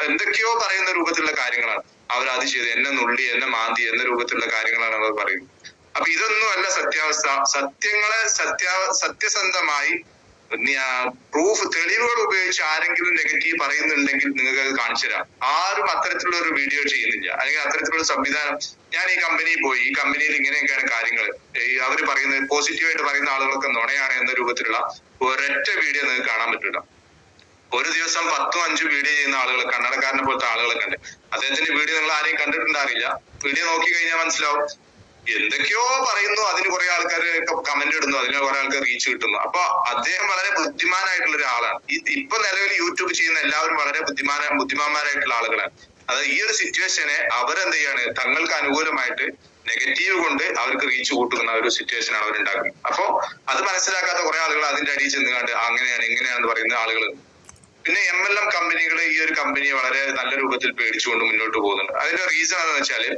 എന്തൊക്കെയോ പറയുന്ന രൂപത്തിലുള്ള കാര്യങ്ങളാണ് അവർ അത് ചെയ്ത്, എന്നെ നുള്ളി, എന്നെ മാന്തി എന്ന രൂപത്തിലുള്ള കാര്യങ്ങളാണ് അവർ പറയുന്നത്. അപ്പൊ ഇതൊന്നുമല്ല സത്യാവസ്ഥ. സത്യങ്ങളെ സത്യസന്ധമായി തെളിവുകൾ ഉപയോഗിച്ച് ആരെങ്കിലും നെഗറ്റീവ് പറയുന്നുണ്ടെങ്കിൽ നിങ്ങൾക്ക് അത് കാണിച്ചു തരാം. ആരും അത്തരത്തിലുള്ള ഒരു വീഡിയോ ചെയ്യുന്നില്ല, അല്ലെങ്കിൽ അത്തരത്തിലുള്ള സംവിധാനം. ഞാൻ ഈ കമ്പനിയിൽ പോയി, ഈ കമ്പനിയിൽ ഇങ്ങനെയൊക്കെയാണ് കാര്യങ്ങൾ, അവർ പറയുന്നത് പോസിറ്റീവായിട്ട് പറയുന്ന ആളുകളൊക്കെ നുണയാണ് എന്ന രൂപത്തിലുള്ള ഒരൊറ്റ വീഡിയോ നിങ്ങൾക്ക് കാണാൻ പറ്റില്ല. ഒരു ദിവസം 10-5 വീഡിയോ ചെയ്യുന്ന ആളുകൾ, കന്നടക്കാരനെ പോലത്തെ ആളുകളൊക്കെ ഉണ്ട്. അദ്ദേഹത്തിന്റെ വീഡിയോ നിങ്ങൾ ആരെയും കണ്ടിട്ടുണ്ടാവില്ല. വീഡിയോ നോക്കി കഴിഞ്ഞാൽ മനസ്സിലാവും എന്തൊക്കെയോ പറയുന്നു, അതിന് കുറെ ആൾക്കാർ കമന്റ് ഇടുന്നു, അതിന് കുറെ ആൾക്കാർ റീച്ച് കിട്ടുന്നു. അപ്പൊ അദ്ദേഹം വളരെ ബുദ്ധിമാനായിട്ടുള്ള ഒരാളാണ്. ഇപ്പൊ നിലവിൽ യൂട്യൂബ് ചെയ്യുന്ന എല്ലാവരും വളരെ ബുദ്ധിമാന്മാരായിട്ടുള്ള ആളുകളാണ്. അതായത് ഈ ഒരു സിറ്റുവേഷനെ അവരെന്ത് ചെയ്യാണ്, തങ്ങൾക്ക് അനുകൂലമായിട്ട് നെഗറ്റീവ് കൊണ്ട് അവർക്ക് റീച്ച് കൂട്ടുന്ന ഒരു സിറ്റുവേഷൻ ആണ് അവർ ഉണ്ടാക്കുന്നത്. അപ്പൊ അത് മനസ്സിലാക്കാത്ത കുറെ ആളുകൾ അതിന്റെ അടിയിൽ ചെന്നുകൊണ്ട് അങ്ങനെയാണ് ഇങ്ങനെയാണെന്ന് പറയുന്ന ആളുകൾ. പിന്നെ MLM കമ്പനികൾ ഈ ഒരു കമ്പനിയെ വളരെ നല്ല രൂപത്തിൽ പേടിച്ചുകൊണ്ട് മുന്നോട്ട് പോകുന്നുണ്ട്. അതിന്റെ റീസൺ എന്ന് വെച്ചാല്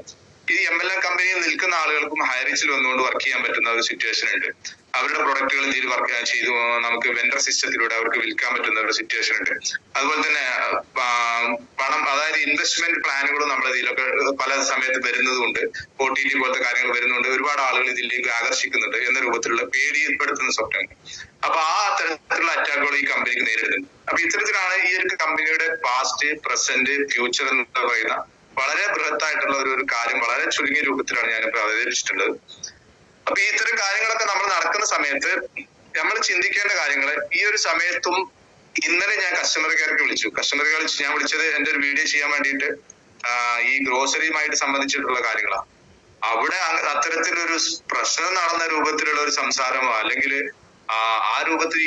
ഈ MLM കമ്പനിയിൽ നിൽക്കുന്ന ആളുകൾക്കും ഹൈറിച്ചിൽ വന്നുകൊണ്ട് വർക്ക് ചെയ്യാൻ പറ്റുന്ന ഒരു സിറ്റുവേഷൻ ഉണ്ട്. അവരുടെ പ്രൊഡക്റ്റുകൾ ഇതിൽ വർക്ക് ചെയ്തു നമുക്ക് വെൻഡർ സിസ്റ്റത്തിലൂടെ അവർക്ക് വിൽക്കാൻ പറ്റുന്ന ഒരു സിറ്റുവേഷൻ ഉണ്ട്. അതുപോലെ തന്നെ പണം, അതായത് ഇൻവെസ്റ്റ്മെന്റ് പ്ലാനുകളും നമ്മുടെ ഇതിലൊക്കെ പല സമയത്ത് വരുന്നതുകൊണ്ട്, OTT പോലത്തെ കാര്യങ്ങൾ വരുന്നുണ്ട്, ഒരുപാട് ആളുകൾ ഇതിലേക്ക് ആകർഷിക്കുന്നുണ്ട് എന്ന രൂപത്തിലുള്ള പേടിപ്പെടുത്തുന്ന സ്വപ്നങ്ങൾ. അപ്പൊ ആ തരത്തിലുള്ള അറ്റാക്കുകൾ ഈ കമ്പനിക്ക് നേരിടുന്നുണ്ട്. അപ്പൊ ഇത്തരത്തിലാണ് ഈ ഒരു കമ്പനിയുടെ പാസ്റ്റ്, പ്രസന്റ്, ഫ്യൂച്ചർ എന്ന് പറയുന്ന വളരെ ബൃഹത്തായിട്ടുള്ള ഒരു കാര്യം വളരെ ചുരുങ്ങിയ രൂപത്തിലാണ് ഞാനിപ്പോ അവതരിപ്പിച്ചിട്ടുള്ളത്. അപ്പൊ ഇത്തരം കാര്യങ്ങളൊക്കെ നമ്മൾ നടക്കുന്ന സമയത്ത് നമ്മൾ ചിന്തിക്കേണ്ട കാര്യങ്ങൾ, ഈ ഒരു സമയത്തും ഇന്നലെ ഞാൻ കസ്റ്റമർ കെയർക്ക് വിളിച്ചു. ഞാൻ വിളിച്ചത് എന്റെ ഒരു വീഡിയോ ചെയ്യാൻ വേണ്ടിയിട്ട് ഈ ഗ്രോസറിയുമായിട്ട് സംബന്ധിച്ചിട്ടുള്ള കാര്യങ്ങളാണ്. അവിടെ അത്തരത്തിലൊരു പ്രശ്നം നടന്ന രൂപത്തിലുള്ള ഒരു സംസാരമോ അല്ലെങ്കിൽ ആ രൂപത്തിൽ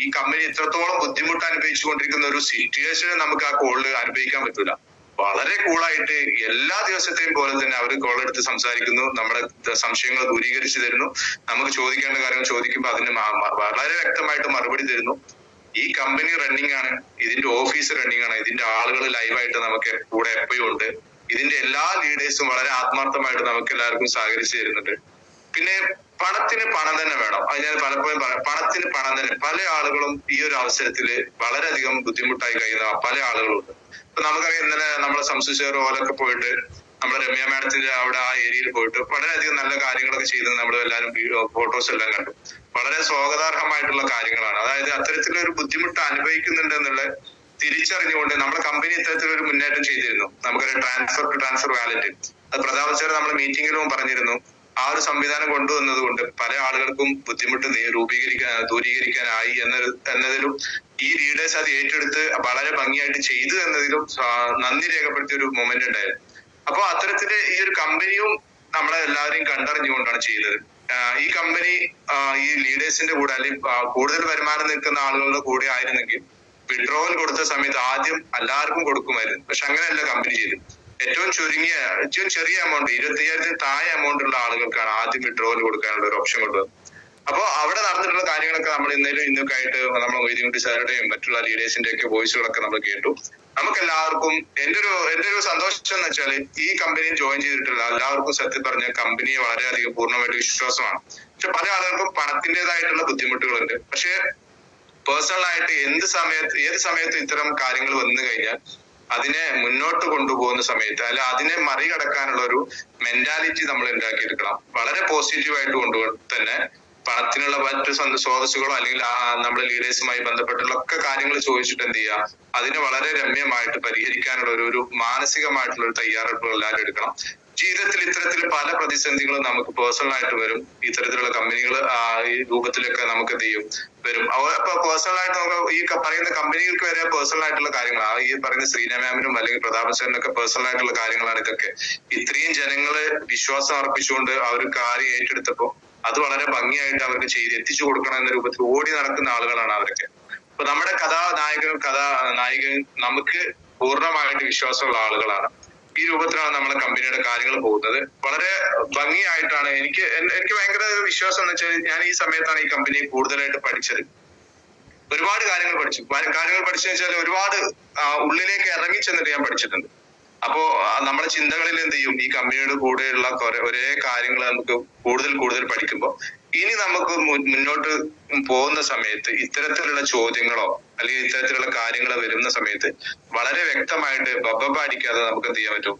ഈ കമ്പനി ഇത്രത്തോളം ബുദ്ധിമുട്ട് അനുഭവിച്ചുകൊണ്ടിരിക്കുന്ന ഒരു സിറ്റുവേഷൻ നമുക്ക് ആ കോളിൽ അനുഭവിക്കാൻ പറ്റൂല. വളരെ കൂളായിട്ട് എല്ലാ ദിവസത്തെയും പോലെ തന്നെ അവർ കോൾ എടുത്ത് സംസാരിക്കുന്നു, നമ്മുടെ സംശയങ്ങൾ ദൂരീകരിച്ചു തരുന്നു, നമുക്ക് ചോദിക്കേണ്ട കാര്യങ്ങൾ ചോദിക്കുമ്പോൾ അതിന് വളരെ വ്യക്തമായിട്ട് മറുപടി തരുന്നു. ഈ കമ്പനി റണ്ണിങ് ആണ്, ഇതിന്റെ ഓഫീസ് റണ്ണിങ് ആണ്, ഇതിന്റെ ആളുകൾ ലൈവായിട്ട് നമുക്ക് കൂടെ എപ്പോഴും ഉണ്ട്. ഇതിന്റെ എല്ലാ ലീഡേഴ്സും വളരെ ആത്മാർത്ഥമായിട്ട് നമുക്ക് എല്ലാവർക്കും സഹകരിച്ചു തരുന്നുണ്ട്. പിന്നെ പണത്തിന് പണം തന്നെ വേണം. അത് ഞാൻ പലപ്പോഴും പറയാം, പണത്തിന് പണം തന്നെ. പല ആളുകളും ഈ ഒരു അവസരത്തിൽ വളരെയധികം ബുദ്ധിമുട്ടായി കഴിയുന്ന പല ആളുകളുണ്ട്. ഇപ്പൊ നമുക്കറിയാം, ഇന്നലെ നമ്മളെ സംശുശേർ ഓലൊക്കെ പോയിട്ട് നമ്മുടെ രമ്യ മാഡത്തിന്റെ അവിടെ ആ ഏരിയയിൽ പോയിട്ട് വളരെയധികം നല്ല കാര്യങ്ങളൊക്കെ ചെയ്ത് നമ്മൾ എല്ലാവരും ഫോട്ടോസ് എല്ലാം കണ്ടു. വളരെ സ്വാഗതാർഹമായിട്ടുള്ള കാര്യങ്ങളാണ്. അതായത് അത്തരത്തിലൊരു ബുദ്ധിമുട്ട് അനുഭവിക്കുന്നുണ്ട് എന്നുള്ള തിരിച്ചറിഞ്ഞുകൊണ്ട് നമ്മുടെ കമ്പനി ഇത്തരത്തിലൊരു മുന്നേറ്റം ചെയ്തിരുന്നു. നമുക്കൊരു ട്രാൻസ്ഫർ വാലറ്റ്, അത് പ്രതാപ് സാർ നമ്മുടെ മീറ്റിംഗിലും പറഞ്ഞിരുന്നു. ആ ഒരു സംവിധാനം കൊണ്ടുവന്നത് കൊണ്ട് പല ആളുകൾക്കും ബുദ്ധിമുട്ട് ദൂരീകരിക്കാനായി എന്നതിലും ഈ ലീഡേഴ്സ് അത് ഏറ്റെടുത്ത് വളരെ ഭംഗിയായിട്ട് ചെയ്തു എന്നതിലും നന്ദി രേഖപ്പെടുത്തിയ ഒരു മൊമെന്റ് ഉണ്ടായിരുന്നു. അപ്പൊ അത്തരത്തില് ഈ ഒരു കമ്പനിയും നമ്മളെ എല്ലാവരെയും കണ്ടറിഞ്ഞുകൊണ്ടാണ് ചെയ്തത്. ഈ കമ്പനി ഈ ലീഡേഴ്സിന്റെ കൂടെ അല്ലെങ്കിൽ കൂടുതൽ വരുമാനം നിൽക്കുന്ന ആളുകളുടെ കൂടെ ആയിരുന്നെങ്കിൽ വിഡ്രോവൽ കൊടുത്ത സമയത്ത് ആദ്യം എല്ലാവർക്കും കൊടുക്കുമായിരുന്നു. പക്ഷെ അങ്ങനെയല്ല കമ്പനി ചെയ്തു. ഏറ്റവും ചെറിയ എമൗണ്ട്, 25,000 താഴെ എമൗണ്ട് ഉള്ള ആളുകൾക്കാണ് ആദ്യം വിഡ്രോവൽ കൊടുക്കാനുള്ള ഒരു ഓപ്ഷൻ കൊണ്ടുവന്നത്. അപ്പൊ അവിടെ നടന്നിട്ടുള്ള കാര്യങ്ങളൊക്കെ നമ്മൾ ഇന്നൊക്കെ ആയിട്ട് നമ്മൾ മൊയ്തീൻകുട്ടി സാറുടെയും മറ്റുള്ള ലീഡേഴ്സിന്റെ ഒക്കെ വോയിസുകളൊക്കെ നമ്മൾ കേട്ടു. നമുക്ക് എല്ലാവർക്കും എന്റെ ഒരു സന്തോഷം എന്ന് വെച്ചാൽ ഈ കമ്പനിയിൽ ജോയിൻ ചെയ്തിട്ടുള്ള എല്ലാവർക്കും സത്യം പറഞ്ഞ കമ്പനിയെ വളരെയധികം പൂർണ്ണമായിട്ട് വിശ്വാസമാണ്. പക്ഷെ പല ആളുകൾക്കും പണത്തിൻ്റെതായിട്ടുള്ള ബുദ്ധിമുട്ടുകളുണ്ട്. പക്ഷെ പേഴ്സണലായിട്ട് ഏത് സമയത്തും ഇത്തരം കാര്യങ്ങൾ വന്നു കഴിഞ്ഞാൽ അതിനെ മുന്നോട്ട് കൊണ്ടുപോകുന്ന സമയത്ത് അല്ല അതിനെ മറികടക്കാനുള്ള ഒരു മെന്റാലിറ്റി നമ്മൾ ഉണ്ടാക്കിയെടുക്കണം. വളരെ പോസിറ്റീവായിട്ട് കൊണ്ടുപോയി തന്നെ പണത്തിനുള്ള മറ്റു സ്രോതസ്സുകളോ അല്ലെങ്കിൽ നമ്മുടെ ലീഡേഴ്സുമായി ബന്ധപ്പെട്ടുള്ള ഒക്കെ കാര്യങ്ങൾ ചോദിച്ചിട്ട് എന്ത് ചെയ്യുക, അതിനെ വളരെ രമ്യമായിട്ട് പരിഹരിക്കാനുള്ള ഒരു മാനസികമായിട്ടുള്ള ഒരു തയ്യാറെടുപ്പുകൾ എല്ലാവരും എടുക്കണം. ജീവിതത്തിൽ ഇത്തരത്തിൽ പല പ്രതിസന്ധികളും നമുക്ക് പേഴ്സണലായിട്ട് വരും. ഇത്തരത്തിലുള്ള കമ്പനികൾ ഈ രൂപത്തിലൊക്കെ നമുക്ക് എന്ത് ചെയ്യും വരും. അപ്പൊ പേഴ്സണലായിട്ട് നമുക്ക് ഈ പറയുന്ന കമ്പനികൾക്ക് വരെ പേഴ്സണൽ ആയിട്ടുള്ള കാര്യങ്ങളാണ്. ഈ പറയുന്ന ശ്രീന മാമിനും അല്ലെങ്കിൽ പ്രതാപൻ സാറിനൊക്കെ പേഴ്സണൽ ആയിട്ടുള്ള കാര്യങ്ങളാണ് ഇതൊക്കെ. ഇത്രയും ജനങ്ങള് വിശ്വാസം അർപ്പിച്ചുകൊണ്ട് അവർ കാര്യം ഏറ്റെടുത്തപ്പോ അത് വളരെ ഭംഗിയായിട്ട് അവർക്ക് എത്തിച്ചു കൊടുക്കണം എന്ന രൂപത്തിൽ ഓടി നടക്കുന്ന ആളുകളാണ് അവരൊക്കെ. അപ്പൊ നമ്മുടെ കഥാനായകൻ നമുക്ക് പൂർണ്ണമായിട്ട് വിശ്വാസമുള്ള ആളുകളാണ്. ഈ രൂപത്തിലാണ് നമ്മളെ കമ്പനിയുടെ കാര്യങ്ങൾ പോകുന്നത്. വളരെ ഭംഗിയായിട്ടാണ് എനിക്ക് ഭയങ്കര വിശ്വാസം എന്ന് വെച്ചാൽ ഞാൻ ഈ സമയത്താണ് ഈ കമ്പനി കൂടുതലായിട്ട് പഠിച്ചത്. ഒരുപാട് കാര്യങ്ങൾ പഠിച്ചെന്ന് വെച്ചാൽ ഒരുപാട് ഉള്ളിലേക്ക് ഇറങ്ങി ചെന്നിട്ട് ഞാൻ പഠിച്ചിട്ടുണ്ട്. അപ്പോ നമ്മുടെ ചിന്തകളിൽ എന്ത് ചെയ്യും, ഈ കമ്പനിയുടെ കൂടെയുള്ള ഒരേ കാര്യങ്ങൾ നമുക്ക് കൂടുതൽ പഠിക്കുമ്പോൾ ഇനി നമുക്ക് മുന്നോട്ട് പോകുന്ന സമയത്ത് ഇത്തരത്തിലുള്ള ചോദ്യങ്ങളോ അല്ലെങ്കിൽ ഇത്തരത്തിലുള്ള കാര്യങ്ങൾ വരുന്ന സമയത്ത് വളരെ വ്യക്തമായിട്ട് അടിക്കാതെ നമുക്ക് എന്ത് ചെയ്യാൻ പറ്റും,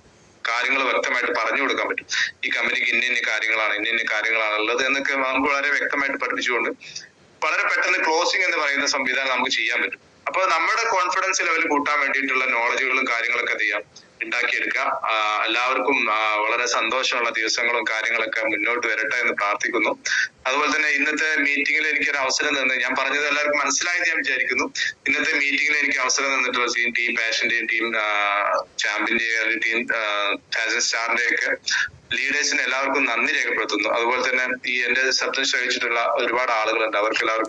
കാര്യങ്ങൾ വ്യക്തമായിട്ട് പറഞ്ഞു കൊടുക്കാൻ പറ്റും. ഈ കമ്പനിക്ക് ഇന്ന കാര്യങ്ങളാണ് ഉള്ളത് എന്നൊക്കെ നമുക്ക് വളരെ വ്യക്തമായിട്ട് പഠിപ്പിച്ചുകൊണ്ട് വളരെ പെട്ടെന്ന് ക്ലോസിംഗ് എന്ന് പറയുന്ന സംവിധാനം നമുക്ക് ചെയ്യാൻ പറ്റും. അപ്പൊ നമ്മുടെ കോൺഫിഡൻസ് ലെവൽ കൂട്ടാൻ വേണ്ടിയിട്ടുള്ള നോളജുകളും കാര്യങ്ങളൊക്കെ എന്ത് ചെയ്യാം ഉണ്ടാക്കിയെടുക്കുക. എല്ലാവർക്കും വളരെ സന്തോഷമുള്ള ദിവസങ്ങളും കാര്യങ്ങളൊക്കെ മുന്നോട്ട് വരട്ടെ എന്ന് പ്രാർത്ഥിക്കുന്നു. അതുപോലെ തന്നെ ഇന്നത്തെ മീറ്റിംഗിൽ എനിക്കൊരു അവസരം തന്ന്, ഞാൻ പറഞ്ഞത് എല്ലാവർക്കും മനസ്സിലായി ഞാൻ വിചാരിക്കുന്നു. ഇന്നത്തെ മീറ്റിംഗിൽ എനിക്ക് അവസരം തന്നിട്ടുള്ള ടീം പാഷന്റെയും ടീം ചാമ്പിന്റെയും അല്ലെങ്കിൽ ടീം ഫാഷൻ സ്റ്റാറിന്റെ ഒക്കെ ലീഡേഴ്സിന് എല്ലാവർക്കും നന്ദി രേഖപ്പെടുത്തുന്നു. അതുപോലെ തന്നെ ഈ എന്റെ ശബ്ദം ശ്രമിച്ചിട്ടുള്ള ഒരുപാട് ആളുകളുണ്ട്. അവർക്ക് എല്ലാവർക്കും